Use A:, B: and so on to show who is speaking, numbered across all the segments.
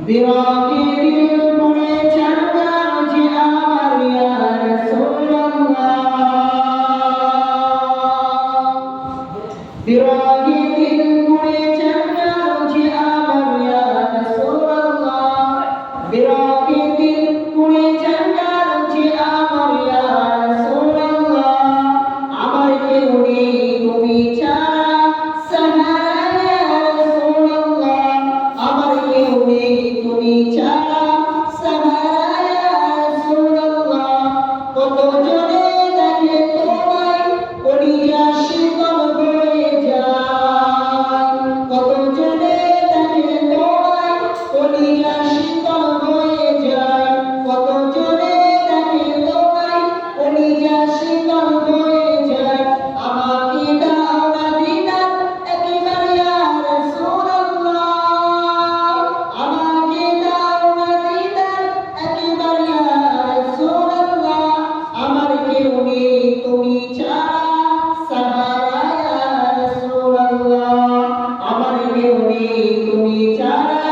A: বিরহে দিল পড়ে চারগান যে আমার ইয়া রাসূলুল্লাহ বিরহে দিল পড়ে চারগান যে আমার ইয়া রাসূলুল্লাহ বিরহে দিল পড়ে চারগান যে আমার ইয়া রাসূলুল্লাহ আমার কেউ নেই তুমি ছাড়া সাহারা ইয়া রাসূলুল্লাহ আমার কেউ নেই তুমি ছাড়া সাহারা ইয়া রাসূলুল্লাহ কত জনে দেখে তোমায় কলিজা শীতল হয়ে যায় কত জনে দেখে তোমায় কলিজা শীতল হয়ে যায় কত জনে দেখে তোমায় কলিজা শীতল হয়ে যায় আমাকে দাও না দিদার একবার ইয়া রাসূলুল্লাহ আমাকে দাও না দিদার একবার ইয়া রাসূলুল্লাহ আমার কেউ নেই তুমি ছাড়া সাহারা ইয়া রাসূলুল্লাহ আমার কেউ নেই তুমি ছাড়া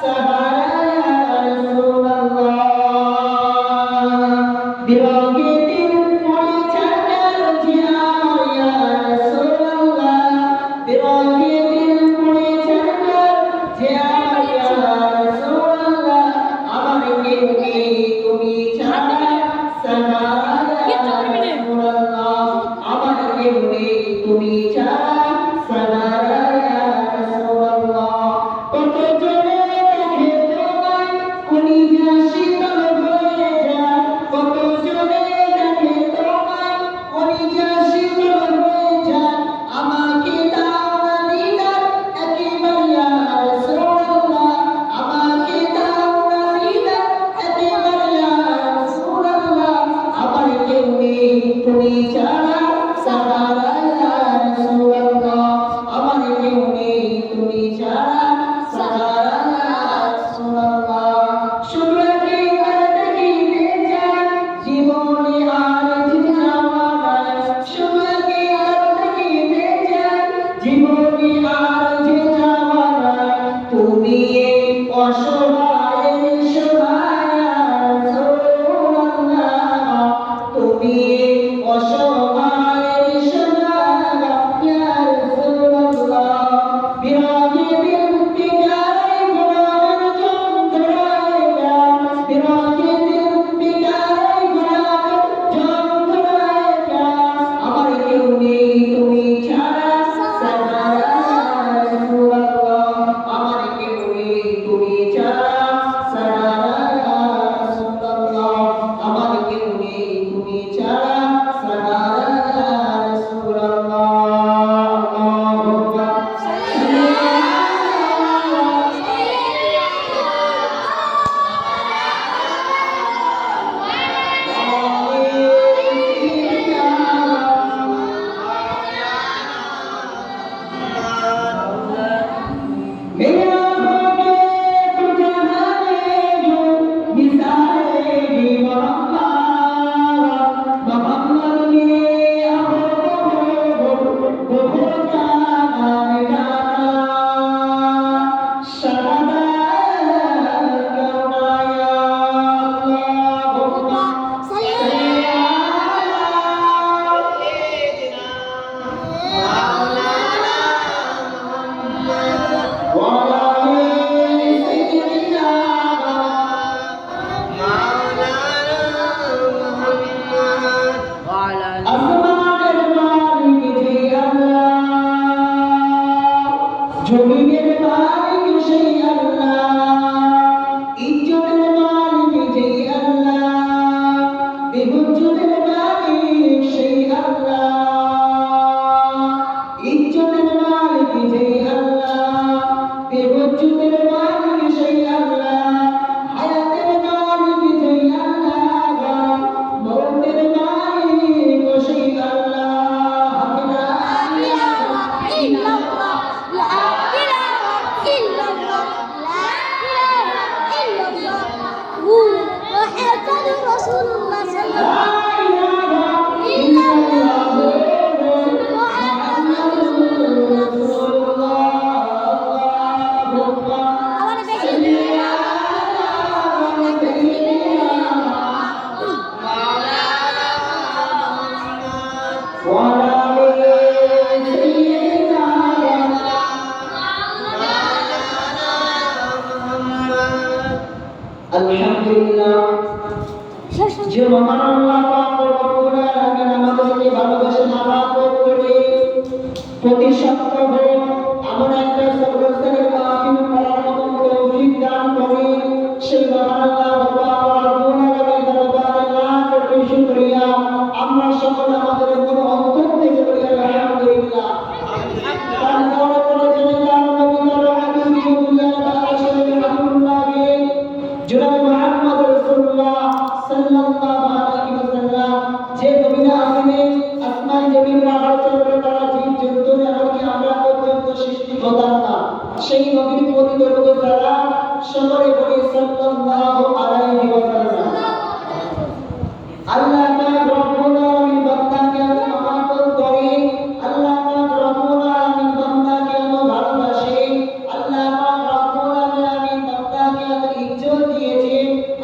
A: সাহারা ইয়া রাসূলুল্লাহ বিরহে দিল পড়ে চারগান যে আমার ইয়া রাসূলুল্লাহ বিরহে দিল পড়ে চারগান যে আমার ইয়া রাসূলুল্লাহ আমার কেউ নেই তুমি ছাড়া সাহারা ইয়া রাসূলুল্লাহ আমার কেউ নেই তুমি ছাড়া সাহারা ইয়া রাসূলুল্লাহ কত জনে দেখে তোমায় কলিজা শীতল হয়ে যায় কত জনে দেখে তোমায় কলিজা শীতল হয়ে যায় আমাকে দাও না দিদার একবার ইয়া রাসূলুল্লাহ আমাকে দাও না দিদার একবার ইয়া রাসূলুল্লাহ আমার কেউ নেই তুমি ছাড়া সাহারা ইয়া রাসূলুল্লাহ আমার কেউ নেই তুমি ছাড়া সাহারা ইয়া রাসূলুল্লাহ শুধু একবার দেখিতে চাই জীবনে আর যে যাওয়া নাই শুধু একবার দেখিতে চাই জীবনে আর যে যাওয়া নাই তুমি এই অসহায়ের সহায় ইয়া রাসূলুল্লাহ তুমি এই অসহায় وعلى آل سيدنا আলহামদুলিল্লাহ। যে মহান আল্লাহ পাক রব্বুল আলামিন আমাদেরকে ভালোবেসে মহব্বত করে প্রতি সপ্তাহ এমন একটা সর্বস্তরের মাহফিল করার মতো তৌফিক দান করে, সেই মহান আল্লাহ পাক রব্বুল আলামিনের দরবারে লাখ কোটি শুকরিয়া। আমরা সকলে আমাদের মন অন্তর থেকে বলি আলহামদুলিল্লাহ। তার পরে যিনি তার নবী তার হাবিব দুনিয়ার বাদশাহ রাসূলুল্লাহকে জনাব মুহাম্মদ রাসূলুল্লাহ সাল্লাল্লাহু আলাইহি ওয়াসাল্লাম যে নবীনা আসেনে আসমান জমিন পাহাড় চন্দ্র তারা জীব জন্তু এমনকি আমরা পর্যন্ত সৃষ্টি হতাম না, সেই নবীর প্রতি দরুদ সালাম সকলে বলি সাল্লাল্লাহু আলাইহি ওয়াসাল্লাম। আল্লাহ পাক রব্বুল আলামিন বান্দাকে এত মহব্বত করে, আল্লাহ পাক রব্বুল আলামিন বান্দাকে এত ভালোবাসে, আল্লাহ পাক রব্বুল আলামিন বান্দাকে এত ইজ্জত দিয়েছে,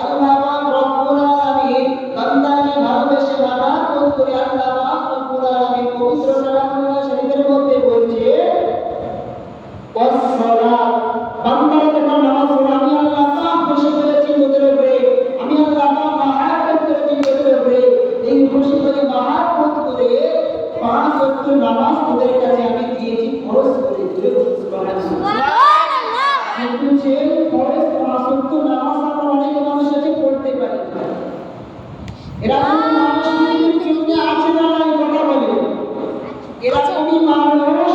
A: আল্লাহ পাক রব্বুল আলামিন বান্দাকে ভালোবেসে মহব্বত করে। আল্লাহ পাক রব্বুল আলামিন পবিত্র কালামুল্লাহ শরীফের মধ্যে বলছে ওয়াসসালাত, বান্দারা যখন নামাজ পড়ে আমি আল্লাহ পাক খুশি করেছি তোদের উপরে, আমি আল্লাহ পাক মহব্বত করেছি তোদের উপরে, এই খুশি করে মহব্বত করে 5 ওয়াক্ত নামাজ তোদের কাছে আমি দিয়েছি ফরজ করে দিলে সুবহানাল্লাহ। কিন্তু যে ফরজ 5 ওয়াক্ত নামাজ আমরা অনেক মানুষ আছে পড়তে পারি না, এরকম মানুষ পৃথিবীতে আছে না নাই কথা বলে, এরকমই মানুষ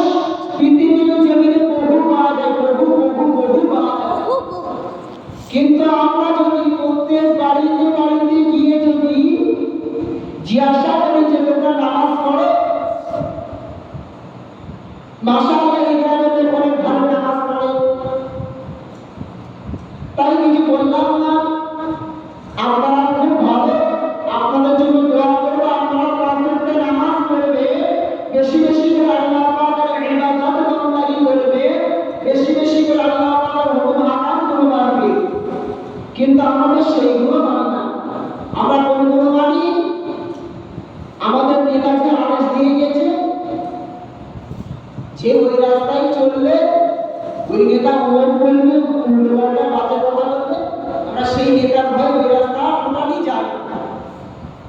A: পৃথিবীর জমিনে বহু পাওয়া যায়, বহু পাওয়া যায়। কিন্তু আমরা যদি প্রত্যেক বাড়িতে বাড়িতে গিয়ে যদি জিজ্ঞাসা করি যে তোমরা নামাজ পড়ে, মাশাআল্লাহ এই গ্রামেতে অনেক ভালো নামাজ পড়ে, তাই কিছু বললাম না, আপনারা খুব ভালো, আপনাদের জন্য দোয়া করবো, আপনারা 5 ওয়াক্ত নামাজ পড়বে, বেশি বেশি করে আল্লাহ পাকের ইবাদত বন্দেগী করবে, বেশি বেশি করে আল্লাহ পাকের হুকুম হারামগুলো মানবে। কিন্তু আমাদের সেইগুলো মানি না, আমরা কোনগুলো মানি? আমাদের নেতাকে আদেশ দিয়ে গেছে যে ওই রাস্তায় চললে ওই নেতা ভোট বলবে, উল্টোপাল্টা বাজে কথা বলবে, আমরা সেই নেতার ভয় ওই রাস্তা টোটালি যাই না।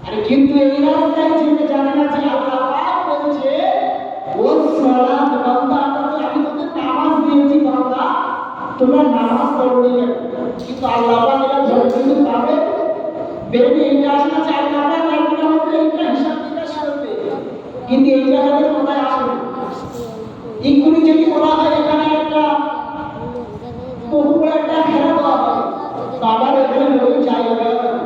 A: আরে কিন্তু এই রাস্তায় যেতে জানে না যে আল্লাহ পাক বলছে ওয়াস সালাত, বান্দা আমি তোদের নামাজ দিয়েছি বান্দা তোমরা নামাজ পড়বে না। কিন্তু আল্লাহ পাক এটা ধরে কিন্তু পাবে বেরবে, এটা আসে না যে আল্লাহ পাক রাখবে আমাদের এটা হিসাব নিকাশ করবে, কিন্তু এই জায়গাতে কোথায় আসবে? এক্ষুনি যদি বলা হয় এখানে একটা পুকুরে একটা খেলা দেওয়া হয়, বাবার এখানে লোক জায়গা দেওয়া হবে,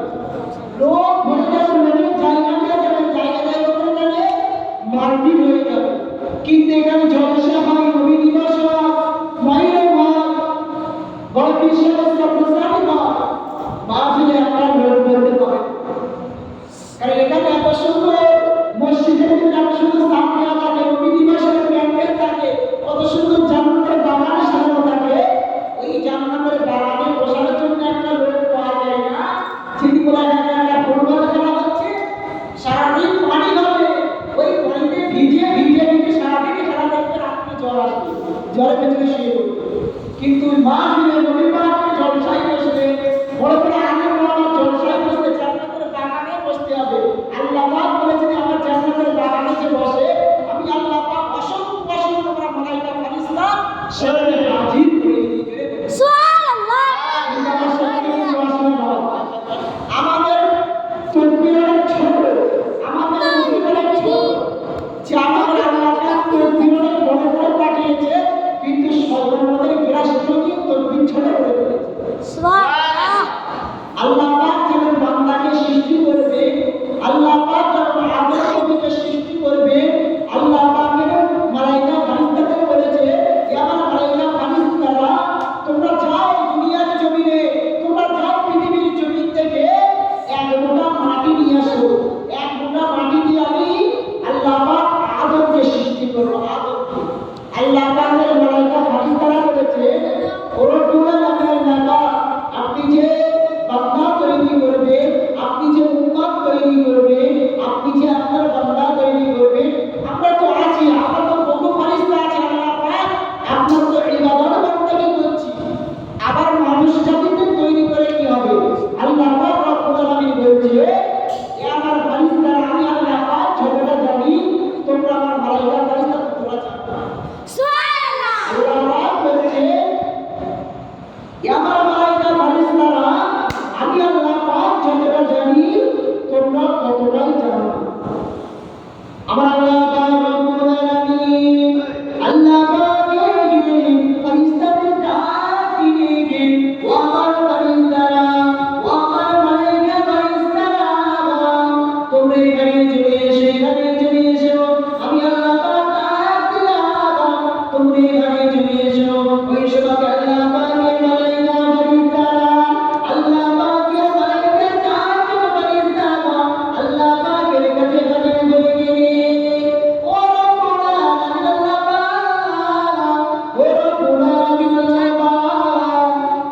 A: লোক ভরে যাবে, লোকের জায়গা নিয়ে যাবে, জায়গা দেয় ওখানে মারপিট হয়ে যাবে। কিন্তু এখানে জলসা হয়, নবী দিবস হয়, মাইরে হয়, বড় বিশেষ প্রচারই হয়, মাহফিলে আমরা লোক বলতে পারে, কারণ এখানে এত সুন্দর মসজিদের মধ্যে এত সুন্দর সামনে থাকে, নবী দিবসের প্যান্ডেল থাকে, কত সুন্দর জান্নাতের বাগান সাজানো থাকে, ওই জান্নাতের বাগানে বসার জন্য একটা লোক পাওয়া যায় না। চিঠিগুলা একটা ফুটবল খেলা হচ্ছে, সারাদিন পানি হবে, ওই পানিতে ভিজে ভিজে ভিজে সারাদিন খেলা দেখতে, রাত্রে জ্বর আসবে, জ্বরের পেছনে শুয়ে পড়বে। কিন্তু মাহফিলে নবী পাকের জলসায় বসবে, বড় বড় আলেম ওলামা জলসায় বসবে, জান্নাতের বাগানে বসতে হবে। আল্লাহ পাক বলেছেন আমার জান্নাতের বাগানে যে বসে আমি আল্লাহ পাক অসংখ্য অসংখ্য মালায়েকা ফেরেশতা সেখানে হাজির করে দিতে সুবহানাল্লাহ। আমাদের তকবীরের ছোট, আমাদের মুসলিমের ছোট, যে আমাদের আল্লাহ পাক তকবীরের বড় বড় পাঠিয়েছে, কিন্তু সর্বমতের বিরাসগুলো কি তকবীর ছোট করে দিয়েছে সুবহানাল্লাহ। আল্লাহ পাক যখন বান্দাকে সৃষ্টি করবে, আল্লাহ পাক যখন আদম নবীকে সৃষ্টি করবে, আল্লাহ পাকের মালায়েকা ফেরেশতাদের বলেছে যে আমার মালায়েকা ফেরেশতারা তোমরা যাও দুনিয়ার জমিনে, তোমরা যাও পৃথিবীর জমিন থেকে এক মুঠা মাটি নিয়ে আসো, এক মুঠা মাটি দিয়ে আমি আল্লাহ পাক আদমকে সৃষ্টি করব। আদমকে আল্লাহ পাকের মালায়েকা ফেরেশতারা বলেছে ওরে তোমরা আপনার নেতা, আপনি যে বান্দা তৈরি করবে, আপনি যে উম্মত তৈরি করবে, আপনি যে আপনার বান্দা তৈরি করবে, আমার আল্লাহ পাক রব্বুল আলামিন আল্লাহ পাকের ফেরেশতাদের ডাক দিয়ে ও আমার ফেরেশতারা ও আমার মালায়েকা ফেরেশতারা তোমরা এখানে চলে এসো আমি আল্লাহ পাক ডাক দিলাম তোমরা এখানে চলে এসো ওই সময় আল্লাহ পাকের মালায়েকা ফেরেশতারা আল্লাহ পাকের মালায়েকা চারজন ফেরেশতারা আল্লাহ পাকের কাছে কাছে বলে গেলে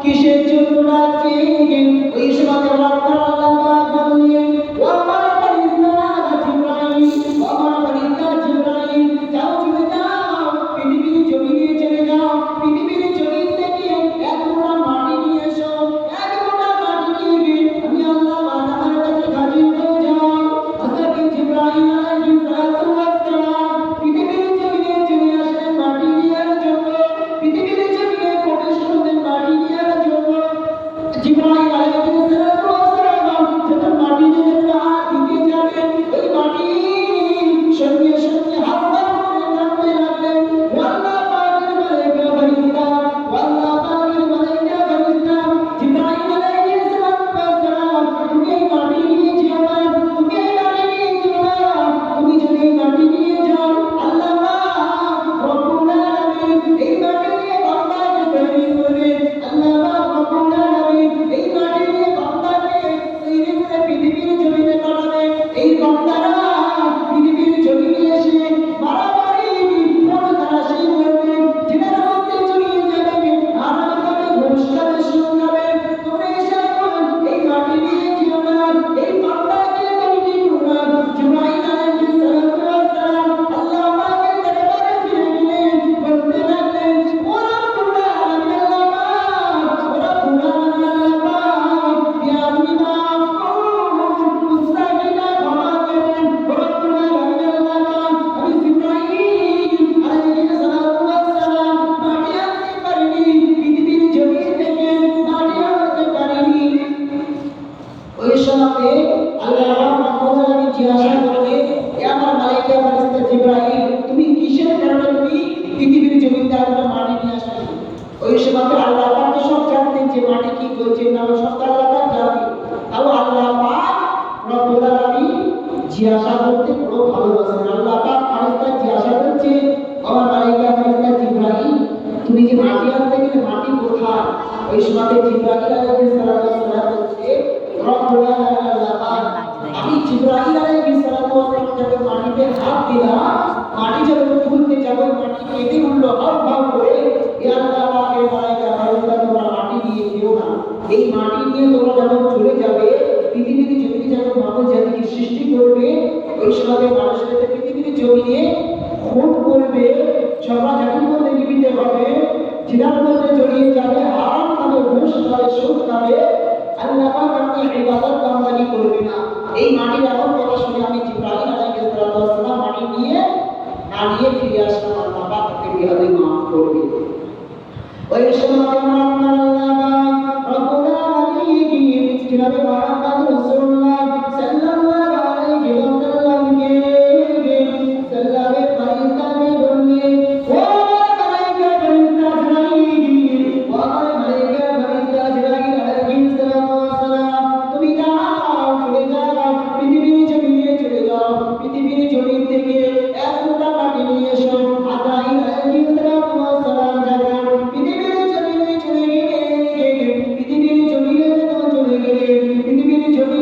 A: কিসের জন্য ডাকছেন ওই সময় আল্লাহ পাক বললেন ও আমার ফেরেশতা জিবরাইল ও আমার ফেরেশতা জিবরাইল যাও চলে যাও পৃথিবীর জমিনে চলে যাও পৃথিবীর জমিন থেকে এক মোটা মাটি নিয়ে এসো এক মোটা মাটি নিয়ে আমি আল্লাহ পাক আমার কাছে হাজির হয়ে যাও হযরত জিবরাইল আলাইহিস সালাম পৃথিবীর জমিনে চলে আসেন মাটি নেওয়ার জন্য পৃথিবীর জমিনে প্রবেশ করলেন মাটি নেওয়ার জন্য জিবরাইল আলাইহিস সালাম যখন মাটি নিয়ে হাত দিতে যাবেন ওই মাটি সঙ্গে সঙ্গে হাত করে নামতে লাগলেন আল্লাহ পাকের মালায়েকা ফেরেশতা আল্লাহ পাকের মালায়েকা ফেরেশতা জিবরাইল আলাইহিস সালাম তুমি এই মাটি নিয়ে যেও না তুমি এই মাটি নিয়ে যেও না তুমি যদি এই মাটি নিয়ে যাও আল্লাহ পাক রব্বুল আলামিন এই মাটি নিয়ে বান্দাকে তৈরি করবে আল্লাহ পাক রব্বুল আলামিন এই মাটি নিয়ে বান্দাকে তৈরি করে পৃথিবীর জমিনে পাঠাবে এই বান্দারা পৃথিবীর জমিনে এসে বাড়াবাড়ি পথতলাশি করবে জেনার মধ্যে চলিয়ে যাবে আরামভাবে ঘুষ খাবে সুদ খাবে তোমরা এসে এই মাটি নিয়ে যেও না এই বান্দাকে তৈরি করো না জিবরাইল আলাইহিস সালাম আল্লাহ পাকের দরবারে ফিরে গেলেন বলতে লাগলেন ও রব্বুল আলামিন আল্লাহ পাক ও রব্বুল আলামিন আল্লাহ পাক ইয়া আপনি মাফ করুন মুস্তাকিনা ক্ষমা করুন ও রব্বুল আলামিন আল্লাহ পাক আমি জিবরাইল আলাইহিস সালাম মাটি আনতে পারিনি পৃথিবীর জমিন থেকে মাটি আনতে পারিনি ওই সময় আল্লাহ রব্বুল আলামিন জিজ্ঞাসা করলেন হে আমার মালায়েকা ফেরেশতা জিবরাইল তুমি কিসের কারণে তুমি পৃথিবীর জমিতে আমরা মাটি নিয়ে আসলে ওই সময় আল্লাহ পাক সব জানতেন যে মাটি কি করছে না সব আল্লাহ পাক জানেন তাও আল্লাহ পাক রব্বুল আলামিন জিজ্ঞাসা করতে বড় ভালোবাসেন আল্লাহ পাক ফেরেশতা জিজ্ঞাসা করছে আমার মালায়েকা ফেরেশতা জিবরাইল তুমি যে মাটি আনতে গেলে মাটি কোথায় ওই সময় জিবরাইল আলাইহিস সালাম বলছে রব্বুল আলামিন আল্লাহ পাক আমি জিবরাইল আলাইহিস সালাম যখন মাটিতে হাত দিলাম মাটি যখন তুলতে যাবো মাটি কেটে উঠলো হাত ভাগ করে এ আল্লাহ পাকের মালায়েকা ফেরেশতা তোমরা মাটি নিয়ে যেও না এই মাটি নিয়ে তোমরা যখন চলে যাবে পৃথিবীতে জমিনে যখন মানুষ জাতিকে সৃষ্টি করবে ওই সময় মানুষের পৃথিবীর জমিনে খুন করবে ঝগড়াঝাটির মধ্যে জীবিত হবে জিনার মধ্যে জড়িয়ে যাবে হারাম খাবে ঘুষ খাবে সুদ খাবে আল্লাহ পাক আপনি ইবাদত বান্দাগি করবে না এই মাটির এমন কথা শুনে আমি জিবরাইল আলাইহিস সালাম মাটি নিয়ে না নিয়ে ফিরে আসলাম আল্লাহ পাক আপনি বিহাদে মাফ করবে ওই সময় আল্লাহ পাক রব্বুল আলামিন জনাবে মুহাম্মদ রাসূলুল্লাহ সাল্লাল্লাহু আলাইহি ওয়াসাল্লামকে সাল্লামের ফেরেশতাকে বললেন ও মালায়েকা ফেরেশতা জিবরাইল ও মালায়েকা ফেরেশতা জিবরাইল আলাইহিস সালাম তুমি যাও চলে যাও পৃথিবীর জমিনে চলে যাও পৃথিবীর জমিন থেকে এক মোটা মাটি নিয়ে এসো আজরাইল আলাইহিস সালাম যখন পৃথিবীর জমিনে চলে গেলেন পৃথিবীর জমিনে যখন চলে গেলেন পৃথিবীর জমিনে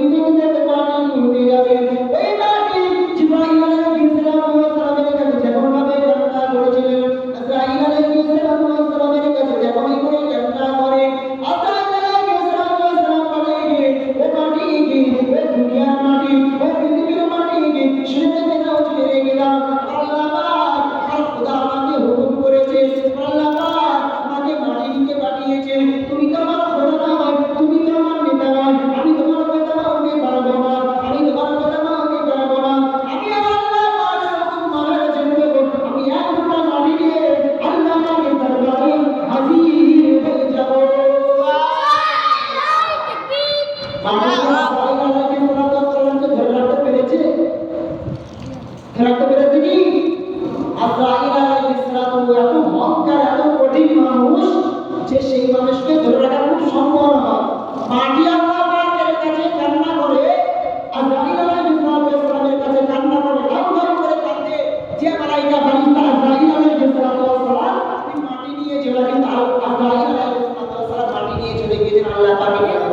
A: পেরেছে কি আজরাইল আলাইহিস সালাম এত ভয়ঙ্কর এত কঠিন মানুষ যে সেই মানুষকে ধরে রাখা খুব সম্ভব নয়। মাটি আল্লাহ পাকের কাছে কান্না করে আজরাইল আলাইহিস সালামের কাছে কান্না করে গাও গাও করে কাঁদে যে মালাইকা ফেরেশতা আজরাইল আলাইহিস সালাম তুমি মাটি নিয়ে চলে কিন্তু আজরাইল আলাইহিস সালাম মাটি নিয়ে চলে গিয়েছেন আল্লাহ পাকের কাছে।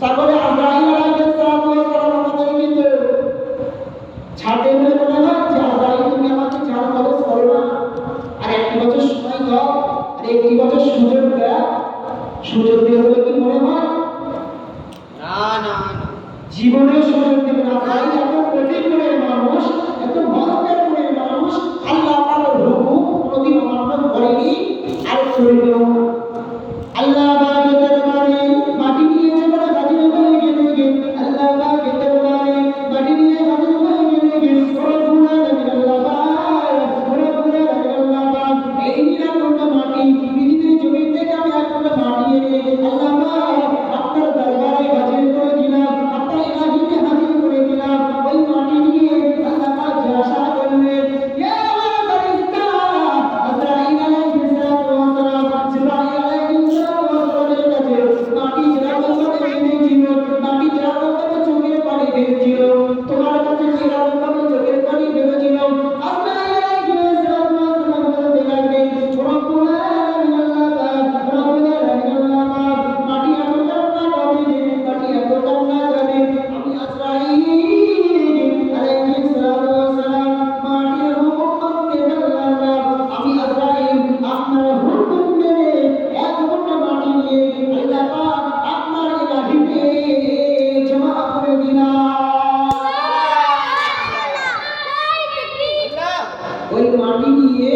A: তারপরে আজরাইল আলাইহিস সালাম আমাদের কিন্তু ছাড়তে বলে মনে হয় যে আজরাইল তুমি আমাকে ছাড় করে করো না আর একটি বছর সময় দাও আর একটি বছর সুযোগ দাও। সুযোগ দিয়ে বলে কি মনে হয় না না জীবনে সুযোগ দেবে না। আজরাইল এত কঠিন গুণের মানুষ এত ভয়ঙ্কর গুণের মানুষ আল্লাহ পাকের হুকুম কোনোদিন অমান্য করেনি আর করবেও না। আল্লাহ পাকের দরবারে মাটি নিয়ে যাবে হাজির হয়ে গেলে আল্লাহ পাকের দরবারে মাটি নিয়ে হাজির হয়ে গেলে রব্বুল আলামিন আল্লাহ এই নিরাপদ মাটি পৃথিবীর জমি থেকে আমি একটা মাটি এনে আল্লাহ আপনার দরবারে হাজির করে দিলাম আপনার ইলাহিতে হাজির করে দিলাম। ওই মাটি নিয়ে আল্লাহ পাক জিজ্ঞাসা করলেন ইয়া আমার ফেরেশতা আজরাইল আলাইহিস সালাম জিবরাইল আলাইহিস সালামের কাছে মাটি যেরকম ভাবে এনেছিল মাটি যেরকম ভাবে চোখের পানি ফেলছিল তোমার কাছে যেরকম ভাবে চোখের পানি ফেলেছিল আজরাইল আলাইহিস সালাম বলতে লাগলেন রব্বুল আলামিন রব্বুল আলামিন মাটি এত কান্না করে মাটি এত কান্না করে আমি আজরাইল আলাইহিস সালাম মাটির হুকুম মানতে পারলাম না। আমি আজরাইল আপনার হুকুম মেনে এক মুঠো মাটি নিয়ে আল্লাহ পাক আপনার ইলাহিতে জমা করে দিলাম। ওই মাটি নিয়ে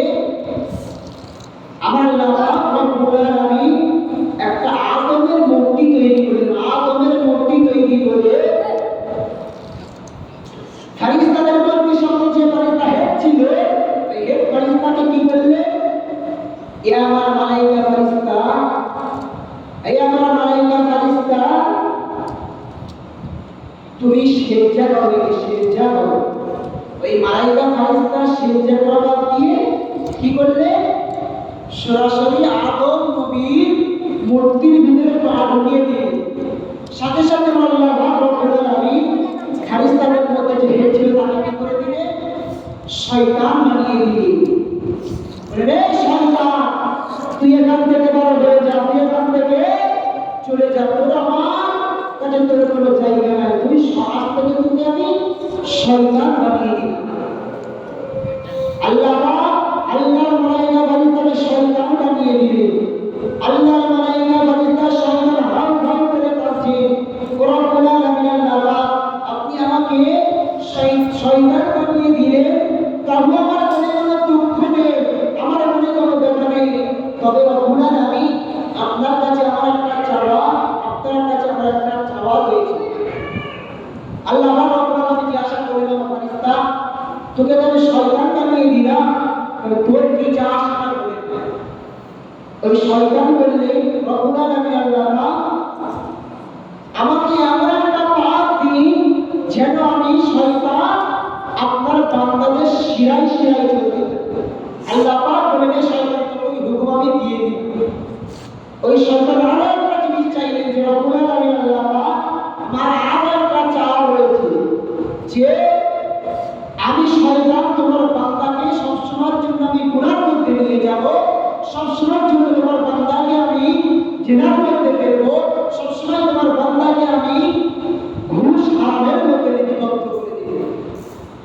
A: আমার আল্লাহ পাক রব্বুল আলামিন একটা আদমের মূর্তি তৈরি করলেন। আদমের মূর্তি তৈরি করে ফেরেশতাদের মধ্যে সামনে যে ফেরেশতা হেড ছিল এই হেড ফেরেশতাকে কি করলে এ আমার মালাইকা ফেরেশতা এই আমার মালাইকা ফেরেশতা তুমি সেজদা করবে সেজদা করো। ওই মালাইকা ফেরেশতা সেজদা করা বাদ দিয়ে কি করলে সরাসরি আদম নবীর মূর্তির ভিতরে পা ঢুকিয়ে দিলেন। সাথে সাথে আল্লাহ রব্বুল আলামিন ফেরেশতাদের মধ্যে যে হেড ছিল তাকে কি করে দিলে শয়তান বানিয়ে দিলে। বলে রে শয়তান তুই এখান থেকে বড় হয়ে যা তুই এখান থেকে চলে যা তোর আমার কাছে তোর কোনো জায়গা নাই। তুই আজ থেকে তুমি আমি শয়তান বানিয়ে দিলাম। আল্লাহ আল্লাহর মালাইকা ফেরেশতাকে শয়তান বানিয়ে দিলেন। আল্লাহর মালাইকা ফেরেশতা শয়তান হাম হাম করে কাঁদছে রব্বুল আলামিন আল্লাহ আপনি আমাকে শয়তান বানিয়ে দিলেন তবু আমার মনে কোনো দুঃখ নেই আমার মনে কোনো ব্যথা নেই। তবে রব্বুল আলামিন আপনার কাছে আমার একটা চাওয়া আপনার কাছে আমার একটা চাওয়া রয়েছে। আল্লাহ রব্বুল আলামিন জিজ্ঞাসা করলেন ফেরেশতা তোকে তো শয়তান বানিয়ে দিলাম তোর কি চাস আমার বলে। ওই শয়তান বললে রব্বুল আলামিন আল্লাহ আমাকে এমন একটা পাপ দিন যেন আমি শয়তান আপনার বান্দাদের শিরায় শিরায় চলতে আল্লাহ পাক বলেন শয়তানকে ওই হুকুম আমি দিয়ে দিই। ওই শয়তান আরো একটা জিনিস চাইলেন যে রব্বুল আলামিন আল্লাহ আমার আরো একটা চাওয়া রয়েছে যে আমি শয়তান তোমার বান্দাকে সবসময়ের জন্য আমি গুনার মধ্যে নিয়ে যাব সবসময়ের জন্য তোমার বান্দাকে আমি জিনার মধ্যে ফেলবো সবসময় তোমার বান্দাকে আমি ঘুষ হারামের মধ্যে নিবদ্ধ করে দেব।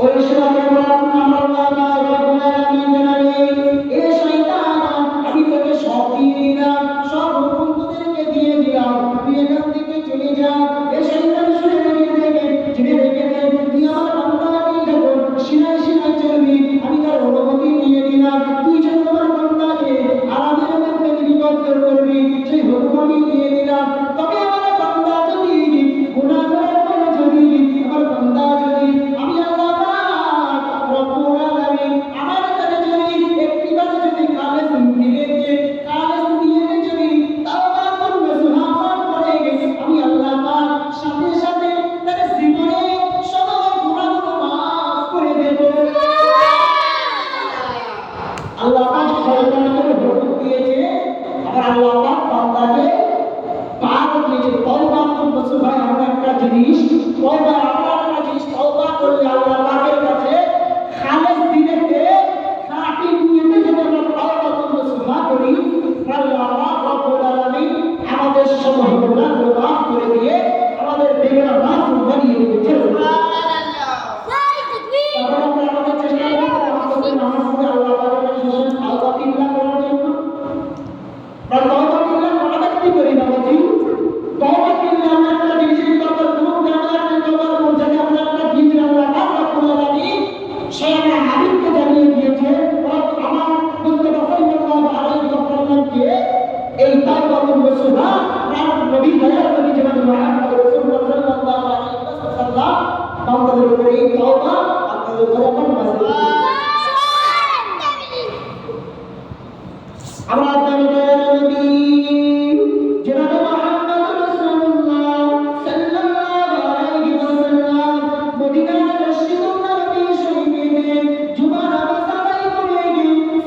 A: ওই সময় আল্লাহ রব্বুল আলামিন জানালেন এ শয়তান আমি তোকে সব দিয়ে দিলাম সব হুকুম তোদেরকে দিয়ে দিলাম তুই এখান থেকে চলে যা। এ শয়তান শুনে রেখে দেবে জেনে রেখে দে তুই আমার বান্দাকে যখন শিরায় শিরায় চলবি আমি তার অনুমতি দিয়ে দিলাম। তুই যখন আমার বান্দাকে আরামের মধ্যে নিবদ্ধ করবি সেই হুকুম আমি দিয়ে দিলাম। তবে আমার বান্দা যদি গুনাহ করে যদি আমার বান্দা যদি আমি আল্লাহ সে আমার হাবিবকে জানিয়ে দিয়েছে আমার মুস্তাফা সাল্লাল্লাহু আলাইহি ওয়াসাল্লামকে এই তাওবাতুন নসুহা প্রাণ নবী দয়াল নবী জনাব মুহাম্মদ রাসূলুল্লাহ সাল্লাল্লাহু আলাইহি ওয়াসাল্লাম বান্দাদের উপরে এই তাওবা আপনাদের উপরে এখন নাযিল আমরা দয়াল নবী জনাব মুহাম্মদ রাসূলুল্লাহ সাল্লাল্লাহু আলাইহি ওয়াসাল্লাম মদিনার মসজিদুন নববী শরীফে জুমার নামাজ আদায় করে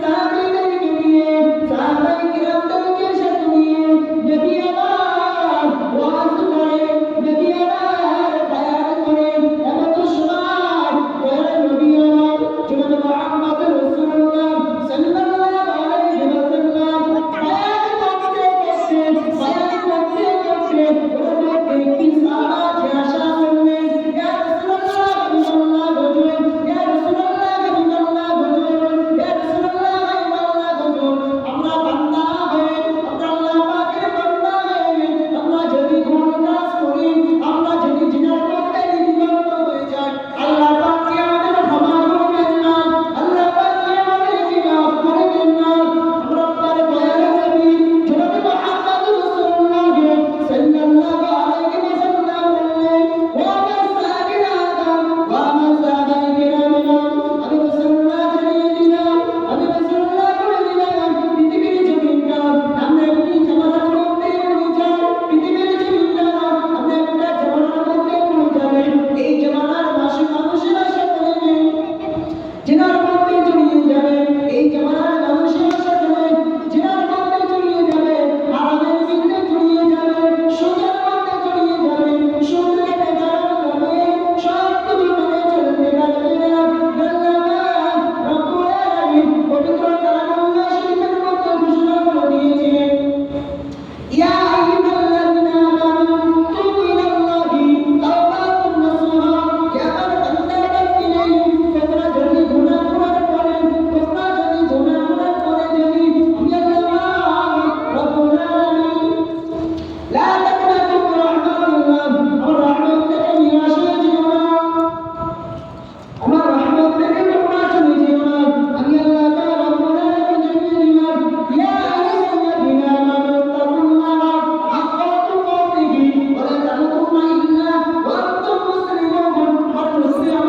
A: সাহাবীদেরকে নিয়ে সাহাবায়ে কিরামদেরকে সাথে নিয়ে নবী আমার ওয়াজ করে নবী আমার বায়ান করে এমন সময় দয়াল নবী আমার জনাব মুহাম্মদ রাসূলুল্লাহ সাল্লাল্লাহু আলাইহি ওয়াসাল্লাম বায়ান করতে ওরা ব্যক্তি সাহাবা আসা করলেন ইয়া রাসূলুল্লাহ হাবিবাল্লাহ হুজুর ইয়া রাসূলুল্লাহ হাবিবাল্লাহ হুজুর ইয়া রাসূলুল্লাহ হাবিবাল্লাহ হুজুর আমরা বান্দা হয়ে আমরা আল্লাহ পাকের বান্দা হয়ে আমরা যদি কোন কাজ করি আমরা যদি জিনার মধ্যে লিপ্ত হয়ে যাই আল্লাহ পাক কি আমাদের ক্ষমা করবেন না আল্লাহ পাক কি আমাদেরকে মাফ করবেন না আমরা তার দয়ার নবী জনাব মুহাম্মদ রাসূলুল্লাহ সাল্লাল্লাহু আলাইহি ওয়াসাল্লাম বললেন ওয়া মাসাকিন আদম ওয়া মাসাবাই কিরামিনা আমি রাসূলুল্লাহ জানিয়ে দিলাম আমি রাসূলুল্লাহ বলে দিলাম পৃথিবীর জমিনটা আমরা একটি জামানার মধ্যে পড়ে যাই পৃথিবীর জমিনটা আমরা একটা জামানার মধ্যে পড়ে যাবে এই জামানার মানুষেরা সকলে জিনার মধ্যে জড়িয়ে যাবে এই জামানার মানুষেরা সকলে জিনার মধ্যে জড়িয়ে যাবে হারামের মধ্যে জড়িয়ে যাবে সুদের মধ্যে জড়িয়ে যাবে সুদ খেতে যাবে সব কিছু মেনে চলতে পারবে না আল্লাহ রব্বুল আলামিন পবিত্র কালামুল্লাহ শরীফের মধ্যে ঘোষণা করে দিয়েছেন ইয়া আইয়ুহাল্লাযীনা আমানু তুবু ইলাল্লাহি তাওবাতান নাসুহা ইয়া বান্দারা কিনেই তোমরা যদি গুনাহ করার পরে তোমরা যদি গুনাহ করার পরে যদি আমি আল্লাহ রব্বুল আলামিন লা তাকনাতু মিন রাহমাতিল্লাহ আমার রহমত থেকে নিরাশ হয়ে যেও না আমার রহমত থেকে তোমরা চলে যেও না আমি আল্লাহ তাআলা রব্বুল আলামিন জানিয়ে দিলাম ইয়া আইয়ুহাল্লাযীনা আমানু তাকুল্লাহা হাক্কা তুকাতিহি ওয়া লা তামুতুন্না ইল্লা ওয়া আনতুম মুসলিমুন আর মুসলিম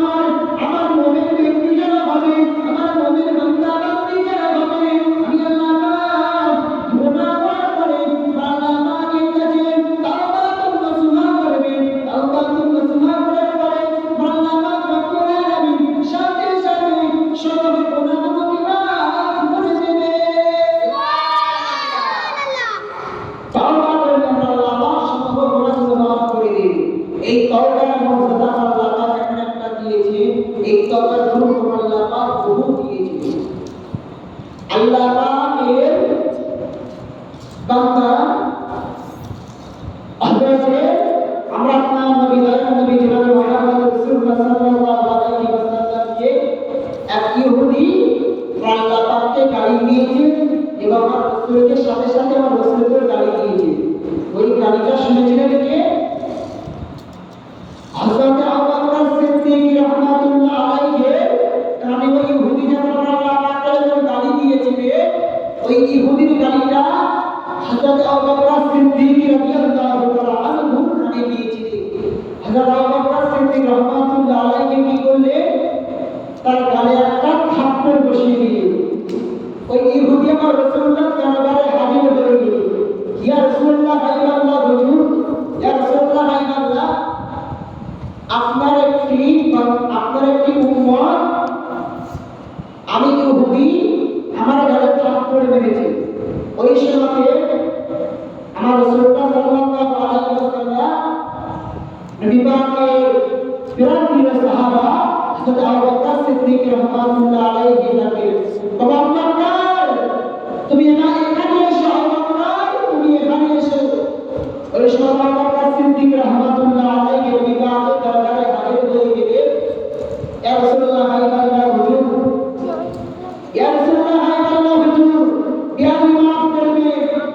A: আমার মুমিন ব্যক্তি যারা হবে আমার মুমিন বান্দা বান্দি যারা হবে আমি আল্লাহ পাক গুনাহ করার পরে আল্লাহ পাকের কাছে তাওবাতুন নাসুহা করবে তাওবাতুন নাসুহা করার পরে আল্লাহ পাক রব্বুল আলামিন সাথে সাথে সব গুনাহগুলো মাফ করে দেবে তাওবা করলে আল্লাহ পাক সমস্ত গুনাহগুলো মাফ করে দেবে এই তাওবার মর্যাদা আল্লাহ পাক একটা দিয়েছে এই তাওবার গুরুত্ব আল্লাহ পাক বহু দিয়েছে আল্লাহ পাকের বান্দা হযরতে আমরা আপনার নবী দয়াল নবী জনাব মুহাম্মদ রাসূলুল্লাহ সাল্লাল্লাহু আলাইহি ওয়াসাল্লামকে এক ইহুদি আল্লাহ পাককে গালি দিয়েছে এবং আমার রাসূলকে সাথে সাথে আমার রাসূলকে গালি দিয়েছে ওই গালিটা শুনেছিলেন কে হযরত আবু বকর সিদ্দিক রাহমাতুল্লাহ আলাইহি কানে ওই ইহুদি যখন আল্লাহ পাককে গালি দিয়েছিল ওই ইহুদির গালিটা হযরত আবু বকর সিদ্দিক রাদিয়াল্লাহু তাআলা আনহু কানে দিয়েছিলেন হযরত আবু বকর সিদ্দিক রাহমাতুল্লাহ আলাইহি কি করলেন তার গালে একটা থাপ্পড় বসিয়ে দিলেন ওই ইহুদি আমার রাসূলুল্লাহ দরবারে হাজির হয়ে গেল ইয়া রাসূলুল্লাহ হাবিবাল্লাহ হুজুর ইয়া রাসূলুল্লাহ হাবিবাল্লাহ আপনার একটি উম্মত আমি ইহুদি আমার গালে থাপ্পড় মেরেছে ওই সময় আমার রাসূলুল্লাহ সাল্লাল্লাহু আলাইহি ওয়াসাল্লাম নবী পাকের প্রিয় সাহাবা হযরত আবু বকর সিদ্দিক রাহমাতুল্লাহ আলাইহি তাকে বাবা বকর তুমি এখানে এসো আবু বকর তুমি এখানে এসো ওই সময় আবু বকর সিদ্দিক রাহমাতুল্লাহ আলাইহি নবী পাকের দরবারে হাজির হয়ে গেলেন ইয়া রাসূলুল্লাহ হাবিবাল্লাহ হুজুর ইয়া রাসূলুল্লাহ হাবিবাল্লাহ হুজুর ইয়া মাফ করবে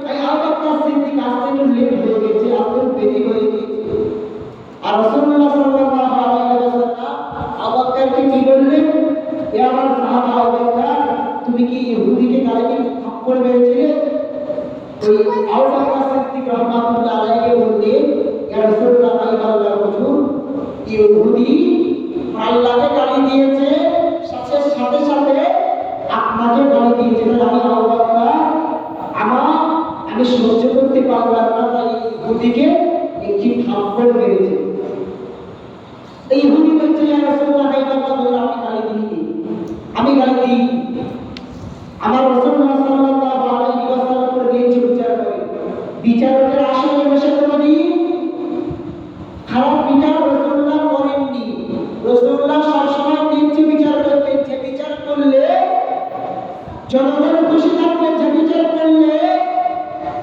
A: এই আবু বকর সিদ্দিক আসতে একটু লেট হয়ে গেছে আপনার দেরি হয়ে গেছে আর রাসূলুল্লাহ সাল্লাল্লাহু আলাইহি ওয়াসাল্লাম আবু বকরকে কি বললেন তুমি কি ইহুদিকে গালে কি থাপ্পড় মেরেছিলে? ওই আবু বকর সিদ্দিক রাহমাতুল্লাহ আলাইহি বললেন, ইয়া রাসূলুল্লাহ আল্লাহর হুজুর, ইহুদি আল্লাহকে গালি দিয়েছে, সাথে সাথে সাথে আপনাকে গালি দিয়েছে। তাহলে আমি আবু বকর আমি সহ্য করতে পারলাম না, তাই ইহুদিকে একটি থাপ্পড় মেরেছে। এই ইহুদি বলছে, ইয়া রাসূলুল্লাহ আমি গালি দিইনি, আমি গালি দিইনি। আমার রাসূলুল্লাহ সাল্লাল্লাহু আলাইহি ওয়াসাল্লাম এর নিয়ে বিচার করে, বিচারকের আসনে বসে কোনদিন খারাপ বিচার রাসূলুল্লাহ করেননি। রাসূলুল্লাহ সবসময় নিচে বিচার করতেন, যে বিচার করলে জনগণ খুশি থাকবে, যে বিচার করলে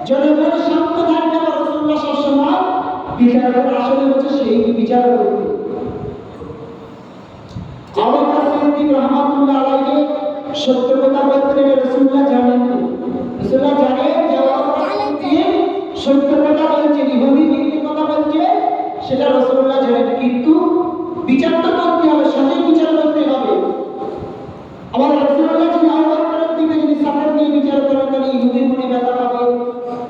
A: জনগণ শান্ত থাকবে, রাসূলুল্লাহ সবসময় বিচারকের আসনে বসে সেই বিচার করতেন। আবু বকর সিদ্দিক রাহমাতুল্লাহ আলাইহি সত্য কথা বলতে রাসূলুল্লাহ জানেন, রাসূলুল্লাহ জানেন যে আবু বকর সিদ্দিক সত্য কথা বলছে, ইহুদি মিথ্যে কথা বলছে, সেটা রাসূলুল্লাহ জানেন। কিন্তু বিচার তো করতে হবে, সঠিক বিচার করতে হবে। আমার রাসূলুল্লাহ যদি আবু বকরের দিকে যদি সাপোর্ট দিয়ে বিচার করেন, তাহলে ইহুদির মনে ব্যথা পাবে,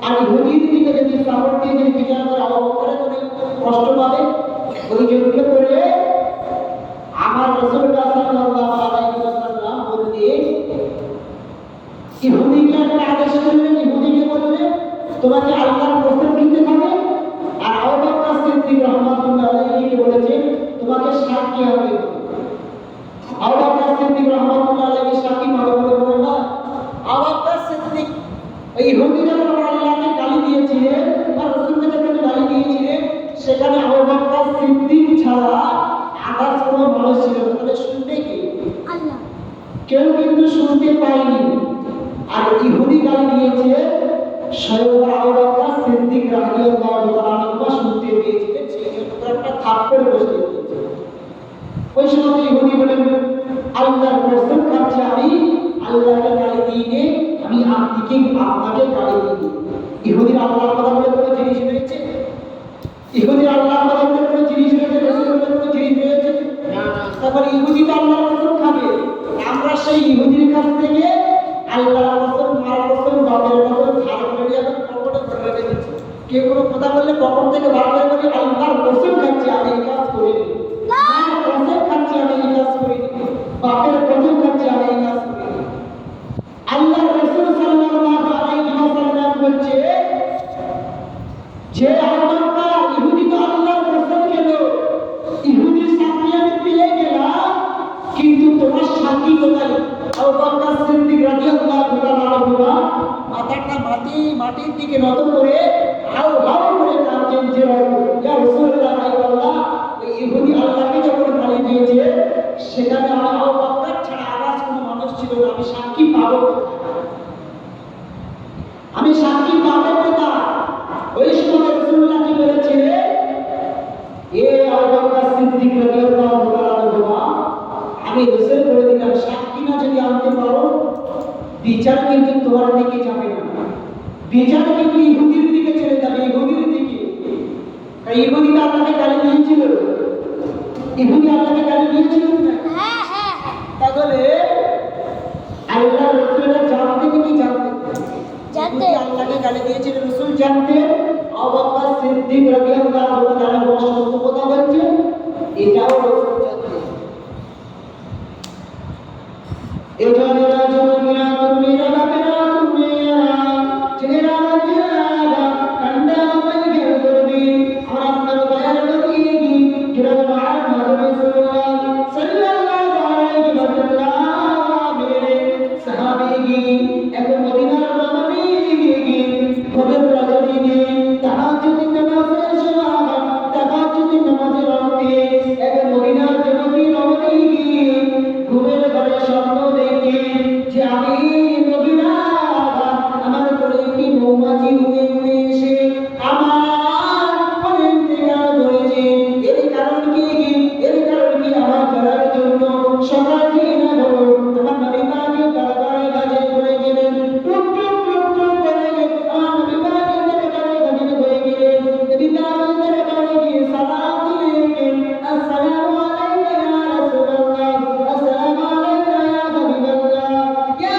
A: আর ইহুদির দিকে যদি সাপোর্ট দিয়ে যদি বিচার করে আবু বকরের মনে কষ্ট পাবে। ওই জন্য করে আমার রাসূলুল্লাহ সাল্লাল্লাহু আলাইহি ওয়াসাল্লাম বললেন, ইহুদিকে একটা আদেশ করলেন, ইহুদিকে বললেন তোমাকে আল্লাহর কসম দিতে হবে। আর আবু বকর সিদ্দিক রাহমাতুল্লাহ আলাইহিকে বলেছেন তোমাকে সাক্ষী হতে হবে। আবু বকর সিদ্দিক রাহমাতুল্লাহ আলাইহি সাক্ষী হবে বলে বলে না। আবু বকর সিদ্দিক ওই ইহুদি যখন আল্লাহকে গালি দিয়েছিলেন, আর রাসূলকে যখন গালি দিয়েছিলেন, সেখানে আবু বকর সিদ্দিক ছাড়া আদার কোনো মানুষ ছিল না। তাহলে শুনবে কে? আল্লাহ। কেউ কিন্তু শুনতে পায়নি। আর ইহুদি গালি দিয়েছে, স্বয়ং আবু বকর সিদ্দিক রাদিয়াল্লাহু তাআলা শুনতে পেয়েছিলেন, সেই জন্য একটা থাপ্পড় বসিয়ে দিয়েছে। ওই সময় ইহুদি বলেন, আল্লাহর কসম খাচ্ছি আমি আল্লাহকে গালি দিইনি, আমি আপনাকে গালি দিই। ইহুদির আল্লাহর কথা বলে কোনো জিনিস রয়েছে? ইহুদির আল্লাহর কথা বলে কোনো জিনিস রয়েছে? রাসূলের কোনো জিনিস রয়েছে? না না। তারপরে ইহুদি তো আল্লাহর কসম খাবে, আমরা সেই ইহুদির কাছ থেকে আল্লাহর কসম, মার কসম, বাপের কসম ধার করে নিয়ে এখন পকেটে ভরে রেখে দিচ্ছি। কেউ কোনো কথা বললে পকেট থেকে বার করে বলি আল্লাহর কসম খাচ্ছি আমি এই কাজ করিনি, মার কসম খাচ্ছি আমি এই কাজ করিনি, বাপের কসম খাচ্ছি আমি এই কাজ করিনি। আল্লাহর রাসূল সাল্লাল্লাহু আলাইহি ওয়াসাল্লাম বলছে যে আল্লাহটা ইহুদি তো আল্লাহর কসম খেল, ইহুদির সাক্ষী আমি পেয়ে গেলাম, কিন্তু তোমার সাক্ষী কোথায়? আবু বকর সিদ্দিক রাদিয়াল্লাহু তাআলা মাথাটা মাটির দিকে নত করে হাউ হাউ করে কাঁদছেন, যে ইয়া রাসূলুল্লাহ আল্লাহ এই ইহুদি আল্লাহকে যখন গালি দিয়েছে, সেখানে আমি আবু বকর ছাড়া আদার্স কোনো মানুষ ছিল না, আমি সাক্ষী পাবো কোথায়? আমি সাক্ষী পাবো কোথায়? ওই সময় রাসূলুল্লাহ কি বলেছে, এ আবু বকর সিদ্দিক রাদিয়াল্লাহু তাআলা আমি রাসূল বলে দিলাম, সাক্ষী না যদি আনতে পারো বিচার কিন্তু তোমার দিকে যাবে না, বিচার কিন্তু ইহুদির দিকে চলে যাবে, ইহুদির দিকে। তাই ইহুদি আল্লাহকে গালি দিয়েছিল, ইহুদি আল্লাহকে গালি দিয়েছিল না? হ্যাঁ হ্যাঁ। তাহলে আল্লাহ রাসূলের জানতে কি জানতে? জানতে আল্লাহকে গালি দিয়েছিল রাসূল জানতে। আবু বকর সিদ্দিক রাদিয়াল্লাহু তাআলা সত্য কথা বলছে, এটাও রাসূল জানতে। এজন্য রাজুমিনা তুমিরা বাকেরা তুমিরা চেরা চেরা কান্ডা মাইগে করবি আমার দয়ার নবী কিরম মুহাম্মদ রাসূলুল্লাহ সাল্লাল্লাহু আলাইহি ওয়াসাল্লাম মেরে সাহাবী এক মদিনার নবী পবিত্র রজনীতে তাহাজ্জুদ নামাজের সময় তাহাজ্জুদ নামাজের রাতে এক মদিনার নবী ঘুমের ঘরে স্বপ্ন দেখে যে আমি নবীরা আমার ঘরে একটি মৌমাছি উড়ে উড়ে এসে আমার ঘরে ইন্তেকাল করেছে। এর কারণ কি? এর কারণ কি? আমার ধরার জন্য সকাল থেকে না ধরো আমার নবী পাকে দরবারে কাজে করে গেলেন, টুক টুক টুক টুক করে আমার নবী পাকে দরবারে কাজে করে গেলেন। নবী পাকে দরবারে গিয়ে সালাম দিলেন, আসসালামু আলাইকা ইয়া রাসূলুল্লাহ, আসসালামু আলাইকা ইয়া হাবিবাল্লাহ, ইয়া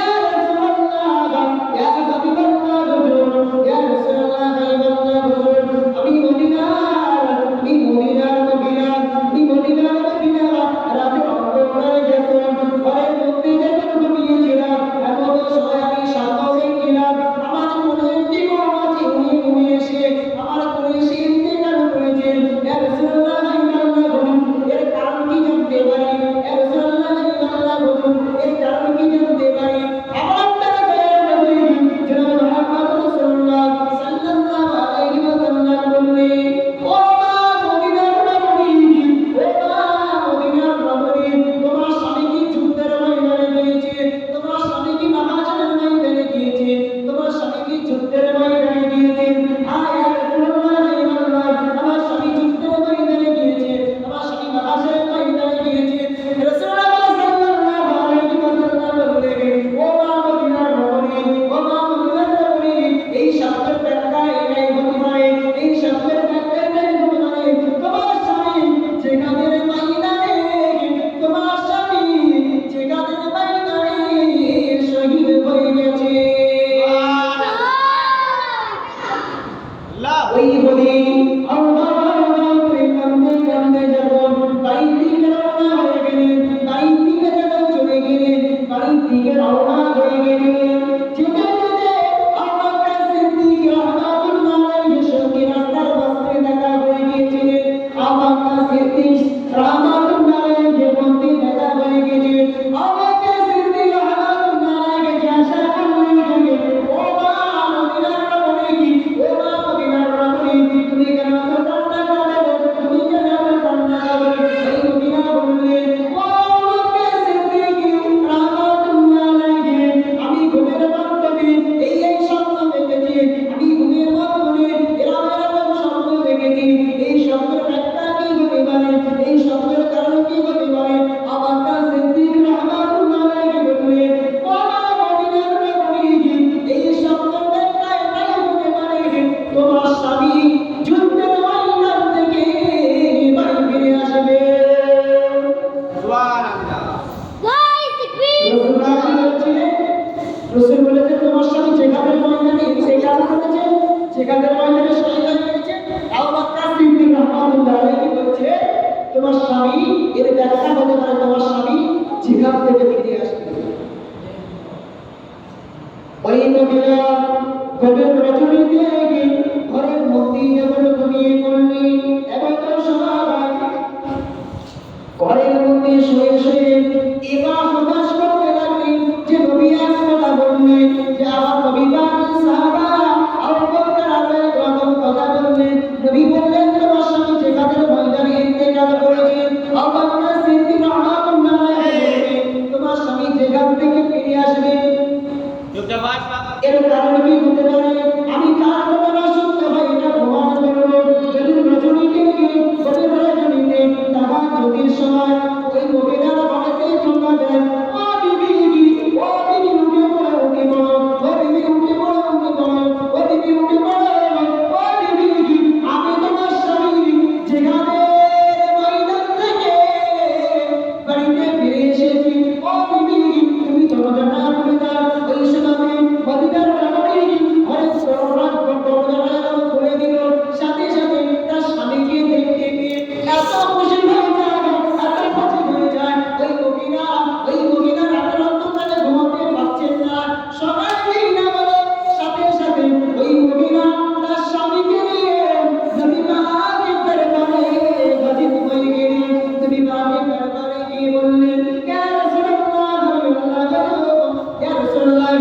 A: স্বামী, এর ব্যাখ্যা হতে পারে তোমার স্বামী যেখান থেকে ফিরে আসবে। ওই মহিলা গভীর রজনীতে ঘরের মধ্যে যখন ঘুমিয়ে পড়লেন, এবার সবাই ঘরের মধ্যে শুয়ে শুয়ে এবার হতাশ করতে লাগলেন যে নবী এক কথা বললেন, যে আমার নবী পাকের সাহাবা আবু বকর রাদিয়াল্লাহু কথা বললেন। নবী বললেন তোমার স্বামী যেখানে ময়দানে ইন্তেকাল করেছেন, আবু বকর সিদ্দিক রাদিয়াল্লাহু আনহু তোমার স্বামী যেখান থেকে ফিরে আসবে। এর কারণ কি হতে পারে? আমি কার কথা না শুনতে হয় এটা প্রমাণ করব। যদি রজনীকে রজনীতে তাহাজ্জুদের সময় ওই মহিলারা বাড়িতে চলে যান, ও বিবি ও বিবি উঠে পড়ো, উঠে পড়ো, ও বিবি উঠে পড়ো, উঠে পড়ো, ও বিবি উঠে পড়ো, ও বিবি আমি তোমার স্বামী যেখানে ময়দান থেকে বাড়িতে ফিরে এসেছি, ও বিবি তুমি দরজাটা খুলে দাও। ওই সময় মদিনার রানী ঘরে সররাত দরজাটা খুলে দিল। সাথে সাথে তার স্বামীকে দেখতে পেয়ে এত খুশি হয়ে যায়, এত খুশি হয়ে যায়। ওই মহিলা রাতের অন্ধকারে ঘুমাতে পারছেন না। সকালে না বলে সাথে সাথে ওই মহিলা তার স্বামীকে নিয়ে নবী পাকের দরবারে হাজির হয়ে গেলেন। নবী পাকের দরবারে গিয়ে বললেন, ইয়া রাসূলুল্লাহ, ইয়া রাসূলুল্লাহ,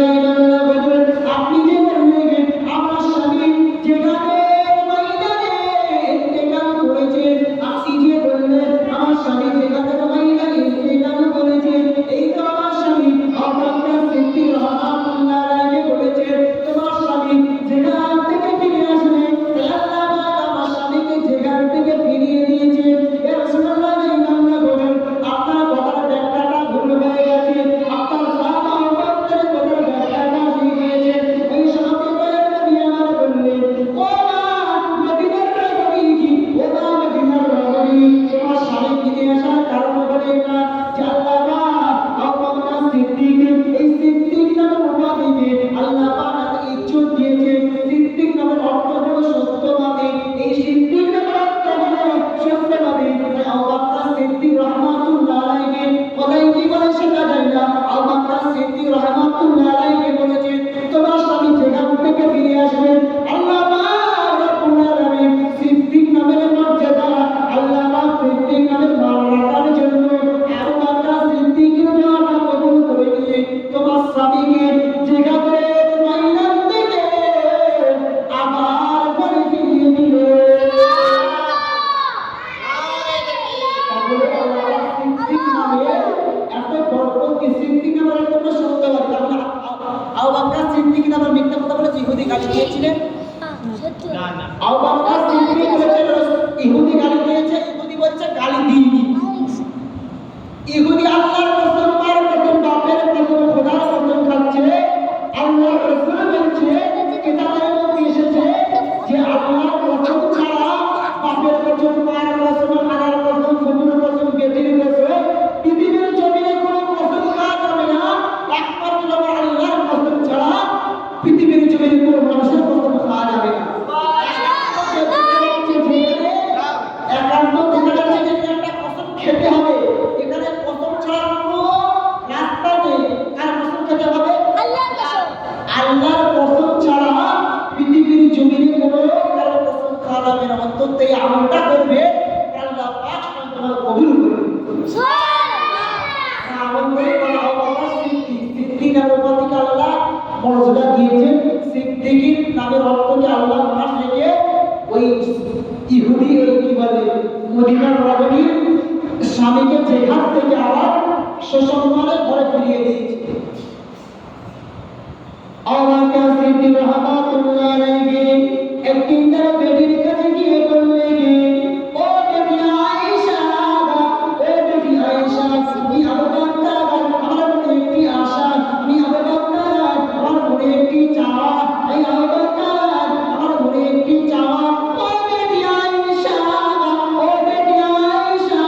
A: আপনি যে বললেন আমার স্বামী যেখানে ময়দানে ইন্তেকাল করেছেন, আপনি যে বললেন আমার স্বামী যেখানে ময়দানে ইন্তেকাল করেছেন, এই তো আমার স্বামী আবু সিদ্দিক রাদিয়াল্লাহু আনহু বলেছেন তোমার স্বামী যেখান থেকে ফিরে আসবে, আল্লাহ পাক আমার স্বামীকে যেখান থেকে ফিরিয়ে দিয়েছেন। ইয়া রাসূলুল্লাহ, আপনার কথার ব্যাখ্যাটা ভুল হয়ে গেছে, আপনার সাহাবা উম্মতের কথার ব্যাখ্যাটা ঠিক হয়েছে। ওই সময় নবী আমার বললেন, ও মদিনার রানী, ও মদিনার রানী, তোমার স্বামী ফিরে আসার কারণ হলো এটা যে আল্লাহ পাক আবু বকর সিদ্দিক, এই সিদ্দিক নামের উপাধিকে আল্লাহ পাক তাকে ইজ্জত দিয়েছেন। সিদ্দিক নামের অর্থ হলো সত্যবাদী। এই সিদ্দিক নামের অর্থ হলো সত্যবাদী। আবু বকর সিদ্দিক রাহমাতুল্লাহ আলাইহি কোথায় কি বলে সেটা জানি না। আবু বকর সিদ্দিক রাহমাতুল্লাহ আলাইহি বলেছেন তোমার স্বামী যেখান থেকে ফিরে আসবেন, আল্লাহ পাক রব্বুল আলামিন সিদ্দিক নামের মর্যাদা আল্লাহ পাক সিদ্দিক নামের মান রাখার জন্য আবু বকর সিদ্দিকের দোয়াটা কবুল করে নিয়ে তোমার স্বামীকে যেখানে ময়দান থেকে আবার বাড়ি ফিরিয়ে দিলেন। তাহলে আল্লাহ সিদ্দিক নামে এত বরকত কি? সিদ্দিক নামের অর্থ হলো সত্যবাদী। তাহলে আবু বকর সিদ্দিক নামের মিথ্যা কথা বলে ইহুদি গালি দিয়েছিলেন। আবু বকর সিদ্দিক বলেছেন ইহুদি গালি দিয়েছে, ইহুদি বলছে গালি দিইনি। ইহুদি আল্লাহর কসম, মার কসম, বাপের কসম, খোদার কসম খাচ্ছে। আল্লাহর রাসূল বলছে কিতাবের মধ্যে এসেছে যে আল্লাহর কসম ছাড়া বাপের কসম, মার কসম, খালার কসম, ফুফুর কসম, বেটির কসম, পৃথিবীর জমিনে কোনো কসম খাওয়া যাবে না। একমাত্র আল্লাহর কসম ছাড়া পৃথিবীর জমিনে কোনো মানুষের কসম খাওয়া যাবে না। একান্ত দেখা যাচ্ছে যে একটা কসম খেতে হবে, এখানে কসম ছাড়া কোনো রাস্তা নেই। কার কসম খেতে হবে? আল্লাহর কসম ছাড়া পৃথিবীর জমিনে কোনো কারো কসম খাওয়া যাবে না। অন্তত এই আমলটা করবে আল্লাহ পাক তোমার কবুল করবে। আমল করে বলা হবে সিদ্দিক। সিদ্দিক নামের উপাধিকে আল্লাহ মর্যাদা দিয়েছেন। সিদ্দিকের নামের অর্থকে আল্লাহ নাম রেখে ওই ইহুদি কি বলে মদিনার রানীর স্বামীকে যেখান থেকে আবার সসম্মানে ঘরে ফিরিয়ে দিয়েছে। আবু বকর সিদ্দিক রাহমাতুল্লাহ আলাইহি একদিন তার বেটির কাছে গিয়ে বললেন, ও বেটি আয়েশা, ও বেটি আয়েশা, আমি আবু বকর, আমার মনে একটি আশা, আমি আবু বকর, আমার মনে একটি চাওয়া, এই আবু বকর, আমার মনে একটি চাওয়া, ও বেটি আয়েশা, ও বেটি আয়েশা,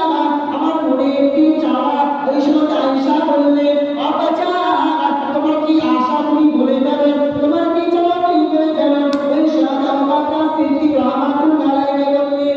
A: আমার মনে একটি চাওয়া। ওই সময় আয়েশা বললেন, আব্বাজান, তোমার কি আশা তুমি বলে যাবে, তোমার কি চাওয়া তুমি বলে যাবে। ওই সময় আবু বকর সিদ্দিক রাহমাতুল্লাহ আলাইহি বললেন,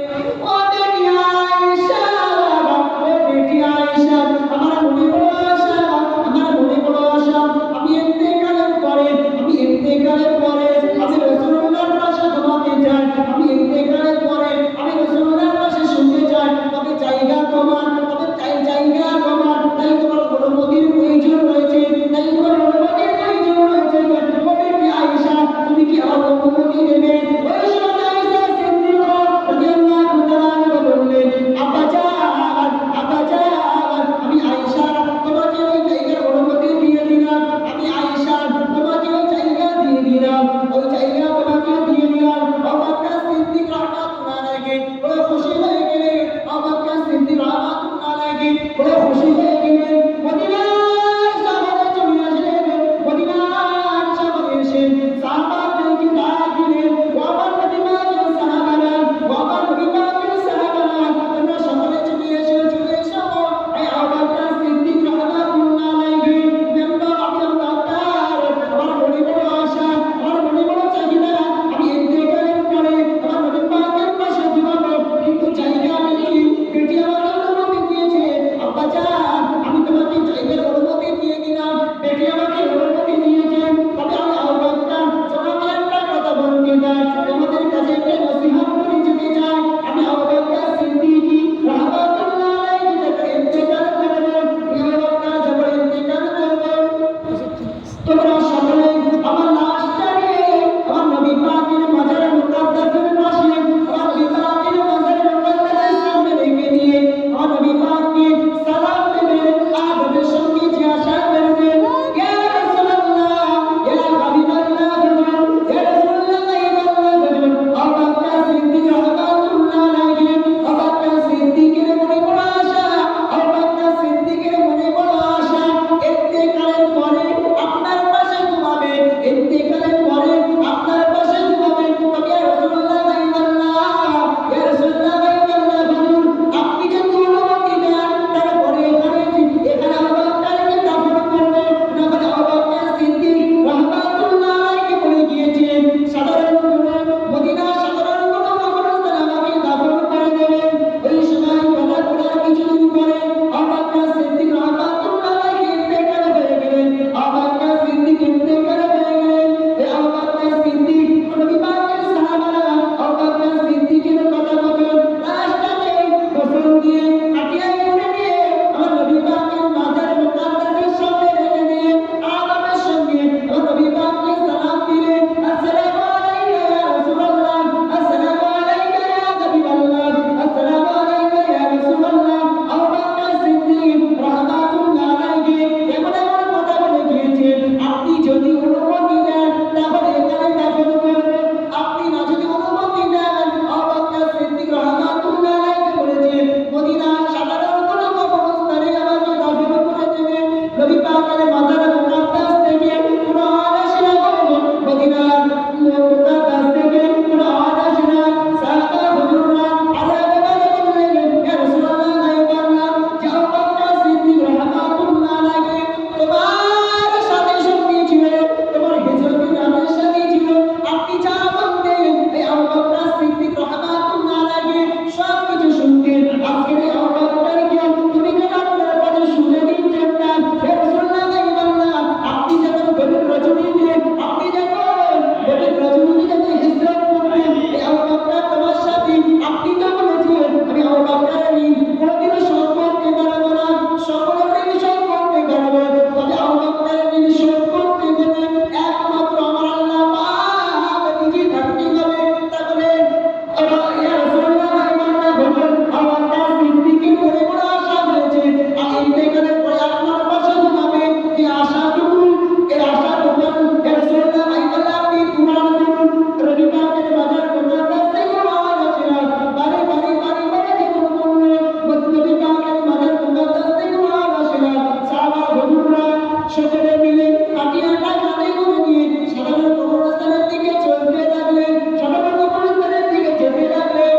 A: সকলে মিলে কাটিয়াটা কাঁধে করে নিয়ে সাধারণ কবরস্থানের দিকে চলতে লাগলেন, সাধারণ কবরস্থানের দিকে যেতে লাগলেন।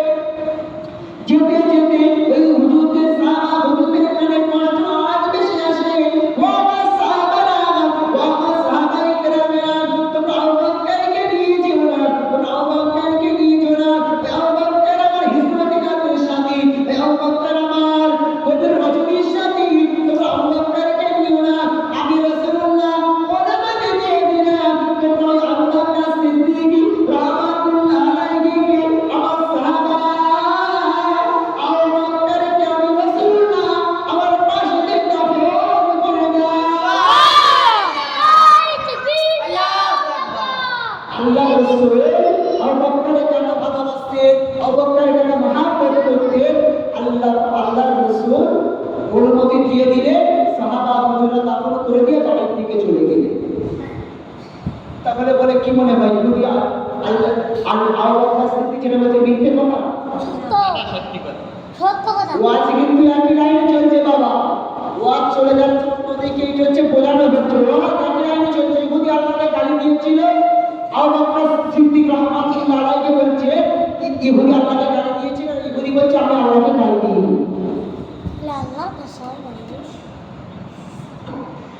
A: যেতে যেতে ওই হুজুরদের সাহাবা হুজুরদের কানে কষ্ট আওয়াজ ভেসে আসে, ও আমার সাহাবারা, ও আমার সাহাবায়ে কেরামেরা, তোমরা আবু বকরকে নিয়ে যেও না, তোমরা আবু বকরকে নিয়ে যেও না। আবু বকর আমার হিজরতের সাথী, আবু বকর আমার কবর রজনীর সাথী, তোমরা আবু বকরকে নিও না। আমি রাসূলুল্লাহ ওনাকে দিয়ে দিলাম, তোমরা আবু বকর সিদ্দিক রাহমাতুল্লাহ আলাইহি আমার সাহাবা আবু বকরকে আমি রাসূলুল্লাহ আমার পাশে দাফন করে দাও। আল্লাহ রাসূল আবু বকরের কেন ভালোবাসতেন, আবু বকরের কেন মহব্বত করতেন, আল্লাহ রাসূল অনুমতি দিয়ে দিলে সাহাবা হুজুরা দাফন করে দিয়ে বাড়ির দিকে চলে গেলেন। তাহলে বলে কি মনে হয় ইহুদি আবু বকর সিদ্দিক যেটা বলছে মিথ্যে কথা? ওয়াজ কিন্তু একই লাইনে চলছে বাবা, ওয়াজ চলে যাচ্ছে অন্যদিকে, এটা হচ্ছে বোঝানো হচ্ছে। ওয়াজ একই লাইনে চলছে। ইহুদি আল্লাহকে গালি দিয়েছিল, আবু বকর সিদ্দিক রাহমাতুল্লাহ আলাইহি বলছে ইহুদি আল্লাহকে গালি দিয়েছিল, ইহুদি বলছে আমি আল্লাহকে গালি দিইনি।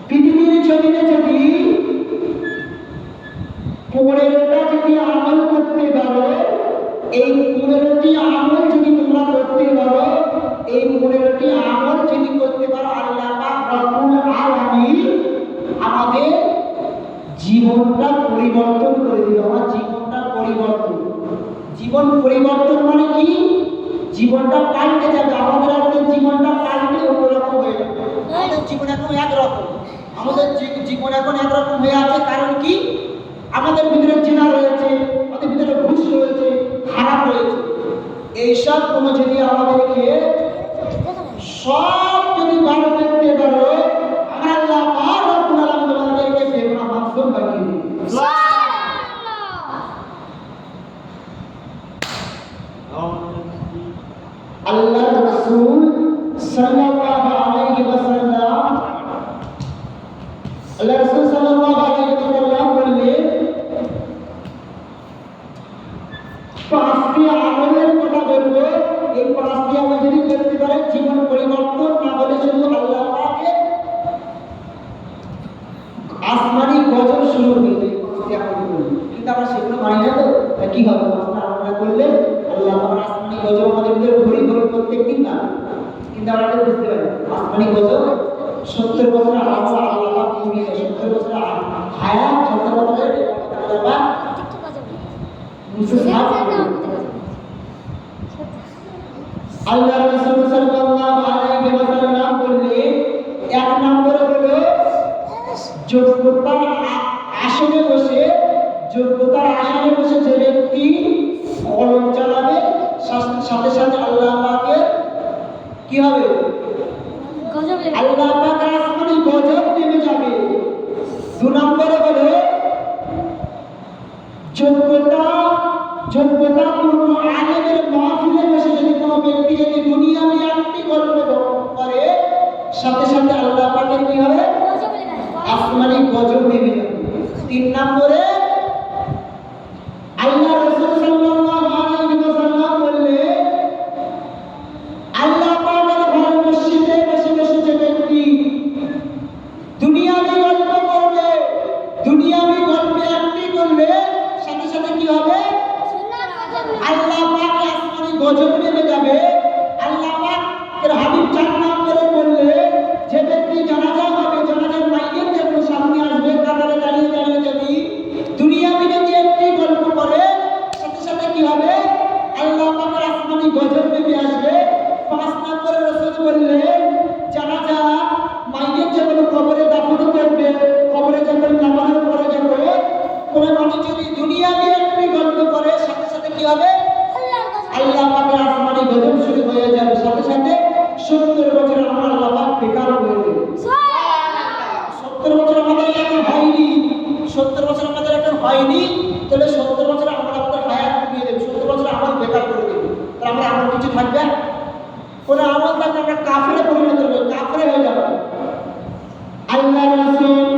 A: পৃথিবীর জমিনে যদি 15টা যদি আমল করতে পারো, এই 15টি আমল যদি তোমরা করতে পারো, এই 15টি আমল যদি করতে পারো, আল্লাহ পাক রব্বুল আলামিন আমাদের জীবনটা পরিবর্তন করে দিবে। আমার জীবনটা পরিবর্তন, জীবন পরিবর্তন মানে কি? জীবনটা পাল্টে যাবে। আমাদের একটা জীবনটা পাল্টে অন্যরকম হয়ে যাবে। আমাদের জীবন এখন একরকম, আমাদের জীবন এখন একরকম হয়ে আছে। কারণ কি? আমাদের ভিতরে জিনা রয়েছে, আমাদের ভিতরে ঘুষ রয়েছে, খারাপ রয়েছে। এইসব কোনো যদি আমাদেরকে সব যদি বার করতে পারো, আমরা আল্লাহ পাক রব্বুল আলামিন তোমাদেরকে বেগুনা মাসুম বানিয়ে দিবে। আল্লাহ রাসূল সাল্লাল্লাহু আলাইহি ওয়াসাল্লাম, আল্লাহ রাসূল সাল্লাল্লাহু আলাইহি ওয়াসাল্লাম বললেন, পাঁচটি আমলের কথা বলবো, এই পাঁচটি আমল যদি করতে পারে জীবন পরিবর্তন না হলে শুধু আল্লাহ পাকের আসমানি গজব শুরু হয়ে যায়। পাঁচটি আমল করলে কিন্তু আমরা সেগুলো মানি না, তো কি হবে? পাঁচটা আমল করলে আল্লাহ পাক আসমানি গজব আমাদের ভিতরে ভরি ভরি প্রত্যেকদিন না, কিন্তু আমরা বুঝতে পারি আসমানি গজব 70 বছর আমল আল্লাহ পাক কমিয়ে 70 বছর হায়াত 70 বছরের আল্লাহ পাক আল্লাহ রাসূল সাল্লাল্লাহু আলাইহি ওয়াসাল্লাম বললেন, এক নম্বরে হলো যোগ্যতার আসনে বসে, যোগ্যতার আসনে বসে যে ব্যক্তি কলম চালাবে, সাথে সাথে আল্লাহ পাকের কি হবে? আল্লাহ পাকের আসমানি গজব নেমে যাবে। 2 নম্বরে হলো যোগ্যতাপূর্ণ আলেমের মাহফিলে বসে যদি কোনো ব্যক্তি যদি দুনিয়াবি একটি গল্প করে, সাথে সাথে আল্লাহ পাকের কি হবে? আসমানি গজব নেমে যাবে। 3 নম্বরে আল্লাহ রাসূল সাল্লাল্লাহু আলাইহি ওয়াসাল্লাম বললেন, আল্লাহ পাকের ঘর মসজিদে বসে বসে যে ব্যক্তি দুনিয়াবি গল্প করবে, দুনিয়াবি গল্প একটি করলে সাথে সাথে কি হবে? আল্লাহ পাক আসমানি গজব নেমে যাবে। আল্লাহ পাকের হাবিব 4 নম্বরে বললে, যে ব্যক্তি জানাজা হবে, জানাজার মাইয়ের যখন সামনে আসবে, কাতারে দাঁড়িয়ে দাঁড়িয়ে যদি দুনিয়াবি যদি একটি গল্প করে, সাথে সাথে কি হবে? আল্লাহ পাকের আসমানি গজব নেমে আসবে। 5 নম্বরে রাসূল বললেন, জানাজা মাইয়ের যখন কবরে দাফন করবে, কবরে যখন নামানোর পরে যখন কোনো মানুষ যদি দুনিয়াবি একটি গল্প করে, সাথে সাথে কি হবে? আল্লাহ পাকের আসমানি গজব শুরু হয়ে যাবে। সাথে সাথে 70 বছর আমরা আল্লাহ পাক বেকার করে দেবে। 70 বছর আমাদের এখন হয়নি, 70 বছর আমাদের এখন হয়নি, তাহলে 70 বছর আমরা আমাদের হায়াত কমিয়ে দেবে, 70 বছর আমল বেকার করে দেবে। তাহলে আমরা আমল কিছু থাকবে, কোনো আমল থাকলে আমরা কাফেরে পরিণত হবে, কাফেরে হয়ে যাবে। আল্লাহ রাসূল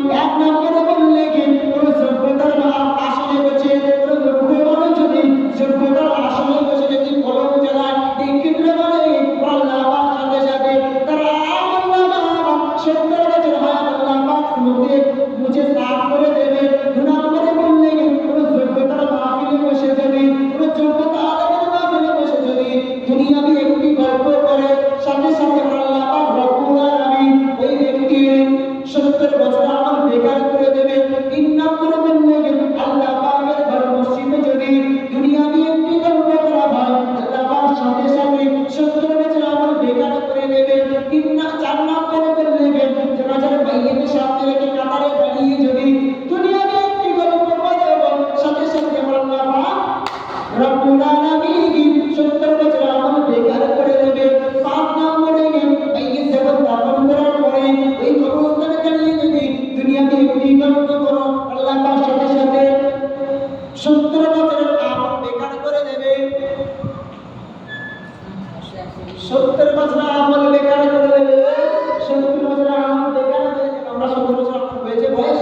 A: বছর আমল বেকার করে দেবে। 3 নম্বরে বললেন আল্লাহ পাকের ঘর মসজিদে যদি দুনিয়াবি একটি কর্ম করা হয় আল্লাহ পাক সাথে সাথে 70 বছর আমল বেকার করে দেবে। 4 নম্বরে বললেন জানাজার মাইয়িতের সামনে রেখে কাতারে দাঁড়িয়ে যদি দুনিয়াবি একটি কর্ম করা হয় সাথে সাথে আল্লাহ পাক রব্বুল আলামিন 70 বছর আমল বেকার করে দেবে। 5 নম্বরে মাইয়িত যখন দাফন করার পরে ওই কবরস্থানে দাঁড়িয়ে যদি দুনিয়াতে একটি কর্ম করো আল্লাহ পাক সাথে সাথে 70 বছরের আমল বেকার করে দেবে। 70 বছর আমল বেকার করে দেবে। 70 বছর আমল বেকার করে দেবে। আমরা 70 বছর আপনার হয়েছে বয়স,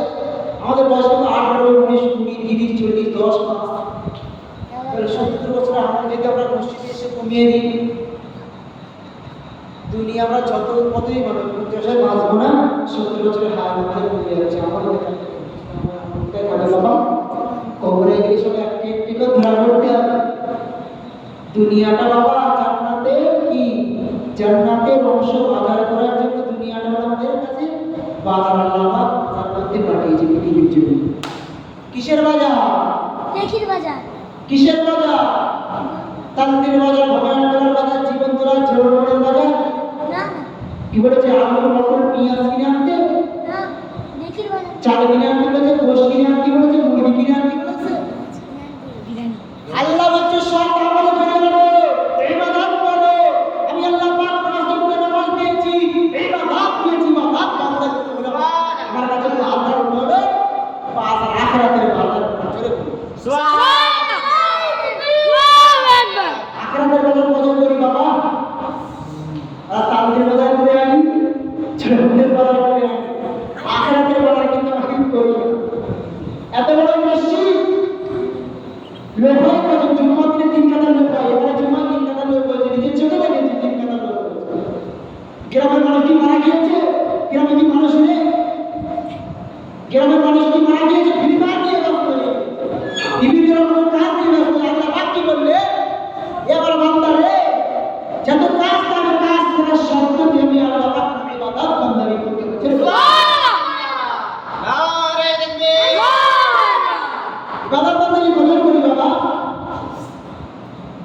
A: আমাদের বয়স কিন্তু 18, 19, 20, 30, 40, 10, 5। তাহলে 70 বছর আমল যদি আমরা মসজিদে এসে কমিয়ে দিই, দুনিয়া আমরা যত কতই মানে 50 বাঁচবো না, 70 বছরের হায়াত আমাদের কমে যাচ্ছে। আমাদের কবরে গিয়ে সব একটি একটি করে ধরা পড়তে হবে। দুনিয়াটা বাবা জান্নাতে কি জান্নাতের অংশ বাজার করার জন্য দুনিয়াটা আমাদের কাছে বাজার আল্লাহ জান্নাতে পাঠিয়েছে পৃথিবীর জন্য। কিসের বাজার?
B: নেকির বাজার।
A: কিসের বাজার? তান্দির বাজার, ভগবানের বাজার, জীবন তোলার জোরের বাজার।
B: না
A: কি বলেছে? আলু, মটর, পেঁয়াজ কিনে আনতে,
B: না, নেকির বাজার।
A: চাল কিনে আনতে বলেছে, গোশ কিনে আনতে বলেছে, মুরগি কিনে আনতে বলেছে। আল্লাহ বলছে সব আমল করে নেবো, ইবাদত করো। আমি আল্লাহ পাক 5 ওয়াক্ত নামাজ দিয়েছি, ইবাদত দিয়েছি, ইবাদত বান্দা করতে বলে আমার কাছে তো আল্লাহর বলে বাজার আখিরাতের বাজার করে
B: সুবহানাল্লাহ।
A: আখিরাতের বাজার কত করি বাবা? আর তালদের বাজার করে আনি, ছেলেদের বাজার করে আনি, আখিরাতের বাজার কিন্তু আমি করি না। এত বড় মসজিদ লোহাই কত জুম্মা দিনে 3 কাতা লোক হয়, এবারে জুম্মা 3 কাতা লোক হয়েছে, নিজের চোখে দেখেছি 3 কাতা লোক হয়েছে। গ্রামের মানুষ কি মারা গিয়েছে? গ্রামে কি মানুষ নেই? গ্রামের মানুষ কি মারা গিয়েছে? ফ্রি ফায়ার নিয়ে ব্যস্ত হয়ে বিভিন্ন রকমের কাজ নিয়ে ব্যস্ত। আল্লাহ পাক কি বললে? এবার বান্দা রে যত কাজ তার কাজ করার শর্ত নেমে আল্লাহ পাক ইবাদত বান্দারি করতে বলেছে। নারে তাকবীর। ইবাদত বান্দারি কদর করি বাবা।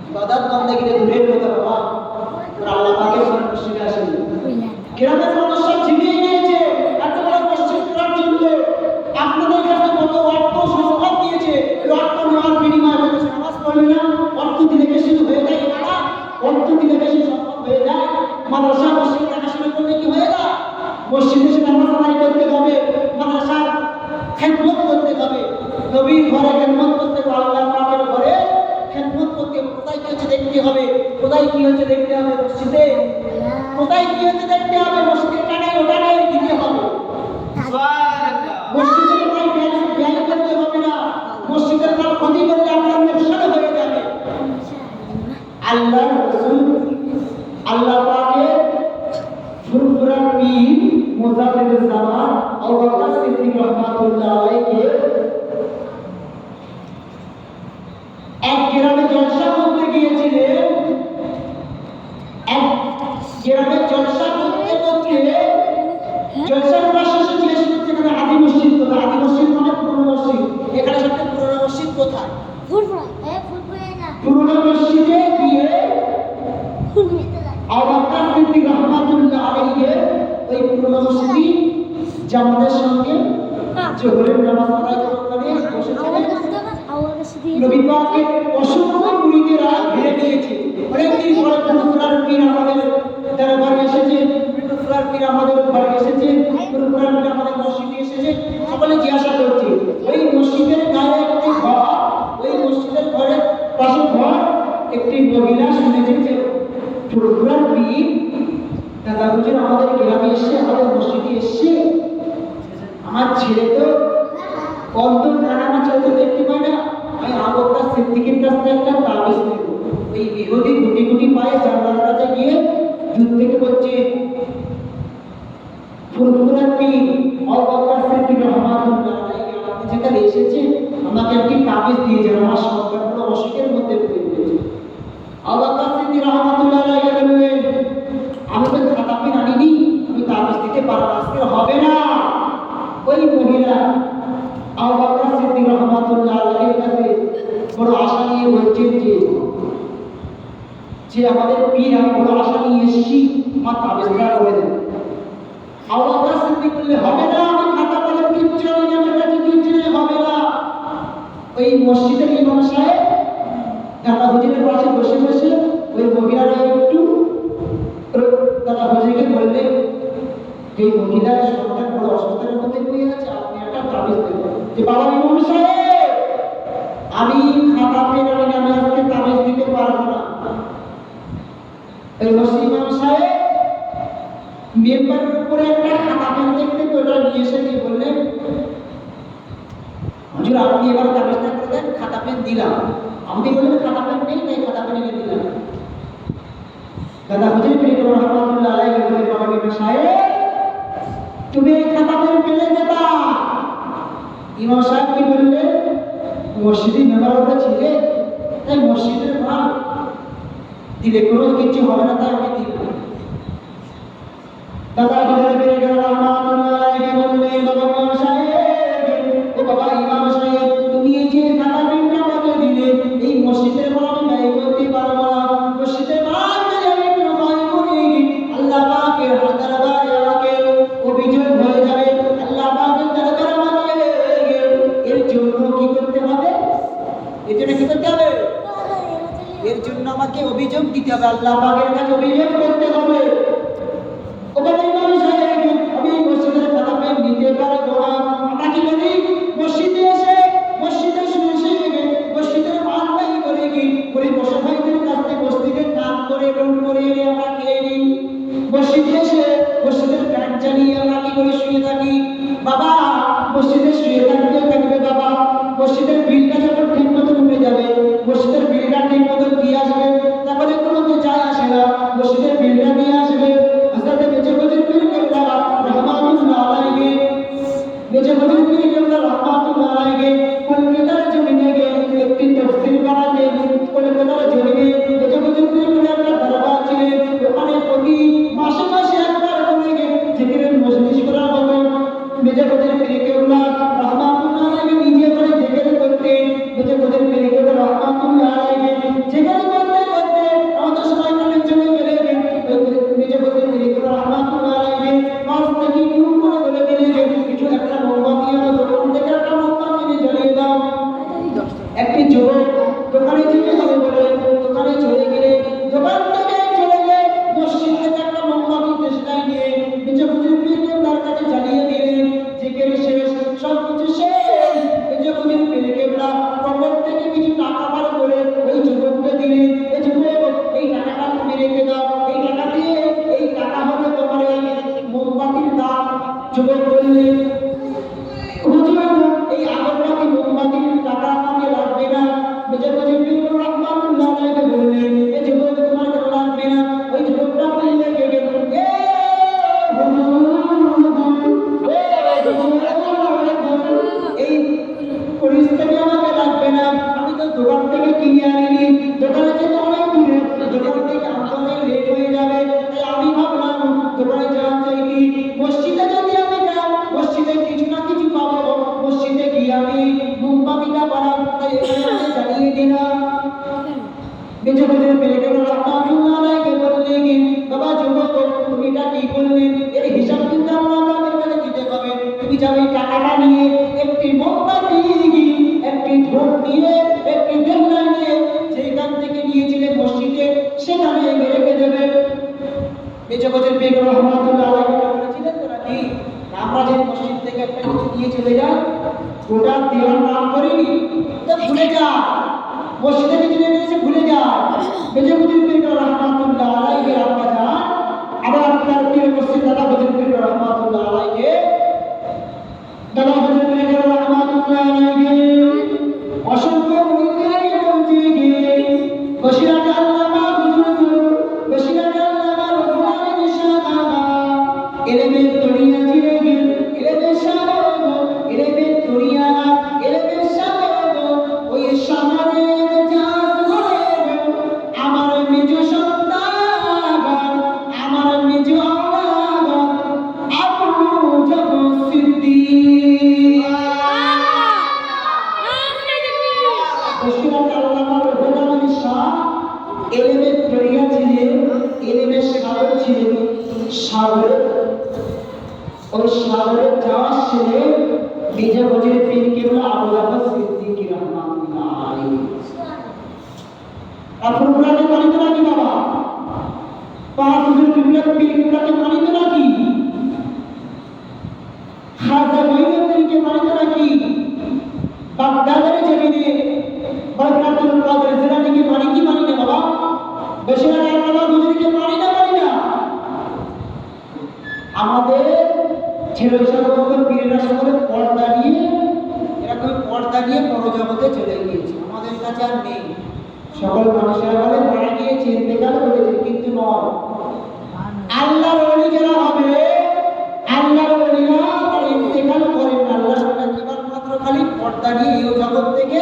A: ইবাদত বান্দাগিরে দূরের কথা বাবা। আর আল্লাহ পাকের মসজিদে আসেন। গ্রামের মানুষ সব ঝিমিয়ে গিয়েছে এত বড় মসজিদ করার জন্য। আপনাদের কাছে কত অর্থ সম্পদ দিয়েছে, এই অর্থ নেওয়ার বিনিময়ে বলেছে নামাজ পড়বে না। অর্থ দিলে বেশি হয়ে যায় বাবা, অর্থ দিলে বেশি সম্পদ হয়ে যায়। মাদ্রাসা মসজিদ দেখাশোনা করলে কি হয়ে যায়? মসজিদে এসে নামাজ আদায় করতে হবে, মাদ্রাসার খেদমত করতে হবে, নবীর ঘরে খেদমত করতে হবে, আল্লাহ পাকের ঘরে খেদমত করতে হবে। কোথায় কি হচ্ছে দেখতে হবে, কোথায় কি হচ্ছে দেখতে হবে মসজিদে, কোথায় কি হচ্ছে দেখতে হবে মসজিদের কানে ওখানে দিতে হবে। মসজিদের কোথায় জ্ঞান করতে হবে না, মসজিদের কোন ক্ষতি করলে আপনার লোকসান হয়ে যাবে। আল্লাহ রাসূল আল্লাহ পাকের ফুরফুরা পীর মুজাদ্দিদুল জামান আবু বকর সিদ্দিক রাহমাতুল্লাহ আলাইহি এক গ্রামে জলসা করতে গিয়েছিলেন। এক গ্রামে জলসা করতে করতে জলসার পাশে জিজ্ঞেস করতে এখানে আদি মসজিদ কোথায়? আদি মসজিদ মানে পুরনো মসজিদ। এখানে সবচেয়ে পুরনো মসজিদ কোথায়?
B: ফুরফুরা, ফুরফুরা না।
A: পুরনো মসজিদে গিয়ে আবু বকর সিদ্দিক রাহমাতুল্লাহ আলাইহি ওই পুরনো মসজিদে জামাতের সঙ্গে জোহরের নামাজ আদায় করে বসেছিলেন। নবী পাকের অসংখ্য মুরিদেরা ঘিরে নিয়েছে। অনেকদিন পরে ফুরফুরার পীর আমাদের দরবারে এসেছে, ফুরফুরার পীর আমাদের ঘরে এসেছে, ফুরফুরার পীর আমাদের মসজিদে এসেছে। সকলে জিজ্ঞাসা করছে ওই মসজিদের গায়ে একটি ঘর, ওই মসজিদের ঘরের পাশে ঘর একটি মহিলা শুনেছে ফুরফুরার পীর দাদা হুজুর আমাদের গ্রামে এসে আমাদের মসজিদে এসে আমার ছেলে তো অন্তর কানামা চলতে দেখতে পায় না, আমি আবু বকর সিদ্দিকের কাছ থেকে একটা তাবিজ নেব। ওই ইহুদি গুটি গুটি পায়ে জানলার কাছে গিয়ে দূর থেকে বলছে ফুরফুরা পীর আবু বকর সিদ্দিক রাহমাতুল্লাহ আলাইহি আপনি যেখানে এসেছে আমাকে একটি তাবিজ দিয়ে যান, আমার সন্তানগুলো অসুখের মধ্যে পড়ে গেছে। আবু বকর সিদ্দিক রাহমাতুল্লাহ আলাইহি বললেন আমি তো খাতা পেন আনিনি, আমি তাবিজ দিতে পারবো, আজকে হবে না। ওই মহিলা আবু বকর সিদ্দিক রাহমাতুল্লাহ আলাইহির কাছে বড় আশা নিয়ে বলছেন যে আমাদের পীর আমি বড় আশা নিয়ে এসেছি আমার তাবিজটা করে দেন। আবু বকর সিদ্দিক বললে হবে না, আমি খাতা কলম কিচ্ছু আমি আমার কাছে কিচ্ছু হবে না। ওই মসজিদের ইমাম সাহেব দাদা হুজুরের পাশে বসে বসে ওই মহিলারা একটু দাদা হুজুরকে বললেন এই মহিলার সন্তান বড় অসুস্থতার মধ্যে পড়ে আছে, আপনি একটা তাবিজ দেবেন। যে বাবা ইমাম সাহেব আমি খাতা পেন আমি আজকে তাবিজ দিতে পারবো না। এই মসজিদ ইমাম সাহেব মেম্বারের উপরে একটা খাতা পেন দেখতে ওটা নিয়ে এসে দিয়ে বললেন হুজুর আপনি এবার তাবিজটা করে দেন, খাতা পেন দিলাম। আপনি বললেন খাতা পেন নেই, তাই খাতা পেন এনে দিলাম। দাদা হুজুর রাহমাতুল্লাহ আলাইহি বলে বাবা ইমাম সাহেব তুমি এই খাতা পেন পেলে যেতা। ইমাম সাহেব কি বললেন মসজিদে মেম্বাররা ছিলে তাই মসজিদের মাল দিলে কোনো কিছু হবে না, তাই আমি দিলাম। দাদা হুজুর রাহমাতুল্লাহ আলাইহি বললেন বাবা ইমাম সাহেব ও বাবা ইমাম সাহেব তুমি এই যে খাতা পেনটা আমাকে দিলে এই মসজিদের মাল আমি ব্যয় করতে পারবো না। মসজিদের মাল যদি আমি একটু ব্যয় করি আল্লাহ পাকের দরবারে আমাকে অভিযোগ হয়ে যাবে। আল্লাহ পাকের দরবারে আমাকে এর জন্য কি করতে হবে? এর জন্য কি করতে হবে? এর জন্য আমাকে অভিযোগ দিতে হবে, আল্লাহ পাকের কাছে অভিযোগ করতে হবে। ও বাবা ইমাম সাহেব আমি মসজিদের খাতা পেন নিতে পারবো না। আমরা কি করি মসজিদে এসে মসজিদে শুনে মসজিদের মাল ব্যয় করে কি করে বসে ভাইদের কাছ থেকে মসজিদের কাজ করে লোন করে আমরা খেয়ে নিই। মসজিদে এসে মসজিদের প্যান্ট চালিয়ে আমরা কি করে শুয়ে থাকি। বাবা মসজিদে শুয়ে থাকতে থাকবে বাবা মসজিদের বিলটা যখন ঠিক মতো উঠে যাবে মসজিদের বিলটা ঠিক মতো দিয়ে আসবে তারপরে কোনো তো যায় আসে না মসজিদের বিলটা দিয়ে আসবে। হযরত মেজে হুজুর পীর কেবলা রাহমাতুল্লাহ আলাইহি মেজে হুজুর পীর কেবলা রাহমাতুল্লাহ আলাইহি কলকাতার জমিনে গিয়ে একটি তাফসীর বানাতে কলকাতার জমিনে মেজে হুজুর পীর কেবলা দরবার ছিলেন। ওখানে প্রতি মাসে মাসে একবার করে গিয়ে জিকিরের মজলিস করা হবে। মেজে হুজুর পীর কেবলা রাহমাতুল্লাহ আলাইহি নিজে করে জিকির করতে মেজে হুজুর পীর কেবলা রাহমাতুল্লাহ আলাইহি জিকির করতে করতে আমাদের সময় কালে চলে গেলেন। মেজে হুজুর পীর কেবলা রাহমাতুল্লাহ আলাইহি পাঁচ থেকে শুরু করে বলে দিলেন কিছু একটা মোমবাতি আমার দোকান থেকে একটা মোমবাতি নিয়ে জ্বালিয়ে দাও। একটি যুবক দোকানে যেতে হবে বলে দোকানে চলে গেলে দোকান থেকে চলে গিয়ে মসজিদ থেকে একটা মোমবাতি চেষ্টায় নিয়ে মেজে হুজুর পীর কেবলার কাছে জ্বালিয়ে দিলেন। জিকির শেষ, সব কিছু শেষ। মেজে হুজুর পীর কেবলা পকেট থেকে কিছু টাকা বার করে ওই যুবককে দিলেন। এই যুবক এই টাকাটা তুমি রেখে দাও, এই টাকা দিয়ে এই টাকা হবে তোমার এই মোমবাতির দাম। যুবক বললেন হুজুর এই আগরবাতি মোমবাতির টাকা আমাকে লাগবে না। মেজে হুজুর পীর রাহমাতুল্লাহ আলাইহি বললেন এই যুবক তোমার টাকা লাগবে না। ওই যুবকটা বললে এ এই পরিস্থিতি আমাকে লাগবে না, আমি তো দোকান থেকে কিনে আনিনি, দোকানে যেতে অনেক দূরে, দোকান থেকে আনতে অনেক লেট হয়ে যাবে, তাই আমি ভাবলাম দোকানে যাওয়া চাই কি মসজিদে যদি আমি যাই মসজিদে কিছু না কিছু পাবো, মসজিদে গিয়ে আমি মোমবাতিটা বানাবো তাই এখানে জ্বালিয়ে দিলাম। মেজে হুজুর পীর কেবলা রাহমাতুল্লাহ আলাইহি বললেন বাবা যুবক তুমি এটা কি করলেন? এর হিসাব কিন্তু আমাদের কাছে দিতে হবে। তুমি যাবে টাকাটা নিয়ে একটি মোমবাতি একটি ধূপ দিয়ে একটি দেবনা নিয়ে যেখান থেকে নিয়েছিলে মসজিদে সেখানে রেখে দেবে। মেজে হুজুর পীর রাহমাতুল্লাহ আলাইহি বলেছিলেন তো নাকি আমরা যে মসজিদ থেকে একটা কিছু নিয়ে চলে যাই ওটা দেওয়ার নাম করিনি তো ভুলে যা মসজিদে কিছু নিয়ে এসে ভুলে যা। মেজে হুজুর পীর রাহমাতুল্লাহ আলাইহি আব্বা জান আবার আপনার পীর মসজিদ দাদা হুজুর পীর রাহমাতুল্লাহ আলাইহি দাদা হুজুর পীর রাহমাতুল্লাহ আলাইহি অসংখ্য মুরিদকে পৌঁছে গিয়ে বসিরাতে আল্লামা হুজুর বসিরাতে আল্লামা রুহুল ইনশাআল্লাহ এলেমে দুনিয়া ছিড়ে গিয়ে এলেমে সাগর এলেমে দুনিয়া এলেমে সাগর ওই সাগরের জাত ধরে আমার মেজ সন্তান আমার মেজ আওলাদ আবু বকর সিদ্দিক बीजे बजरे पीर केवल अबू बकर सिद्दीक रहमतुल्लाह अलैहि अफरुल्लाह के मानी तो ना की बाबा पांच हुजूर किबला पीर किबला के मानी तो ना की खाजा महीने तरीके मानी तो ना की बागदादरे जमीने बरकातुल कादिर जिलानी के मानी की मानी ना बाबा बशीर आलम गुजरी के मानी ना আমাদের ছেলে সমস্ত পীরেরা সকলে পর্দা নিয়ে এরকম পর্দা নিয়ে পরজগতে চলে গিয়েছে আমাদের কাছে আর নেই সকল মানুষেরা বলে মারা গিয়েছে ইন্তেকাল করেছে কিন্তু নয় আল্লাহর ওলি যারা হবে আল্লাহর ওলিরা তারা ইন্তেকাল করেন না আল্লাহর ওলিরা কেবলমাত্র খালি পর্দা নিয়ে এই জগৎ থেকে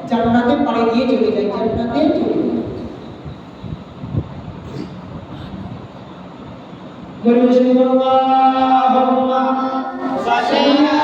A: জান্নাতে পাড়ি দিয়ে চলে যায় জান্নাতে চলে যায় اللهم صل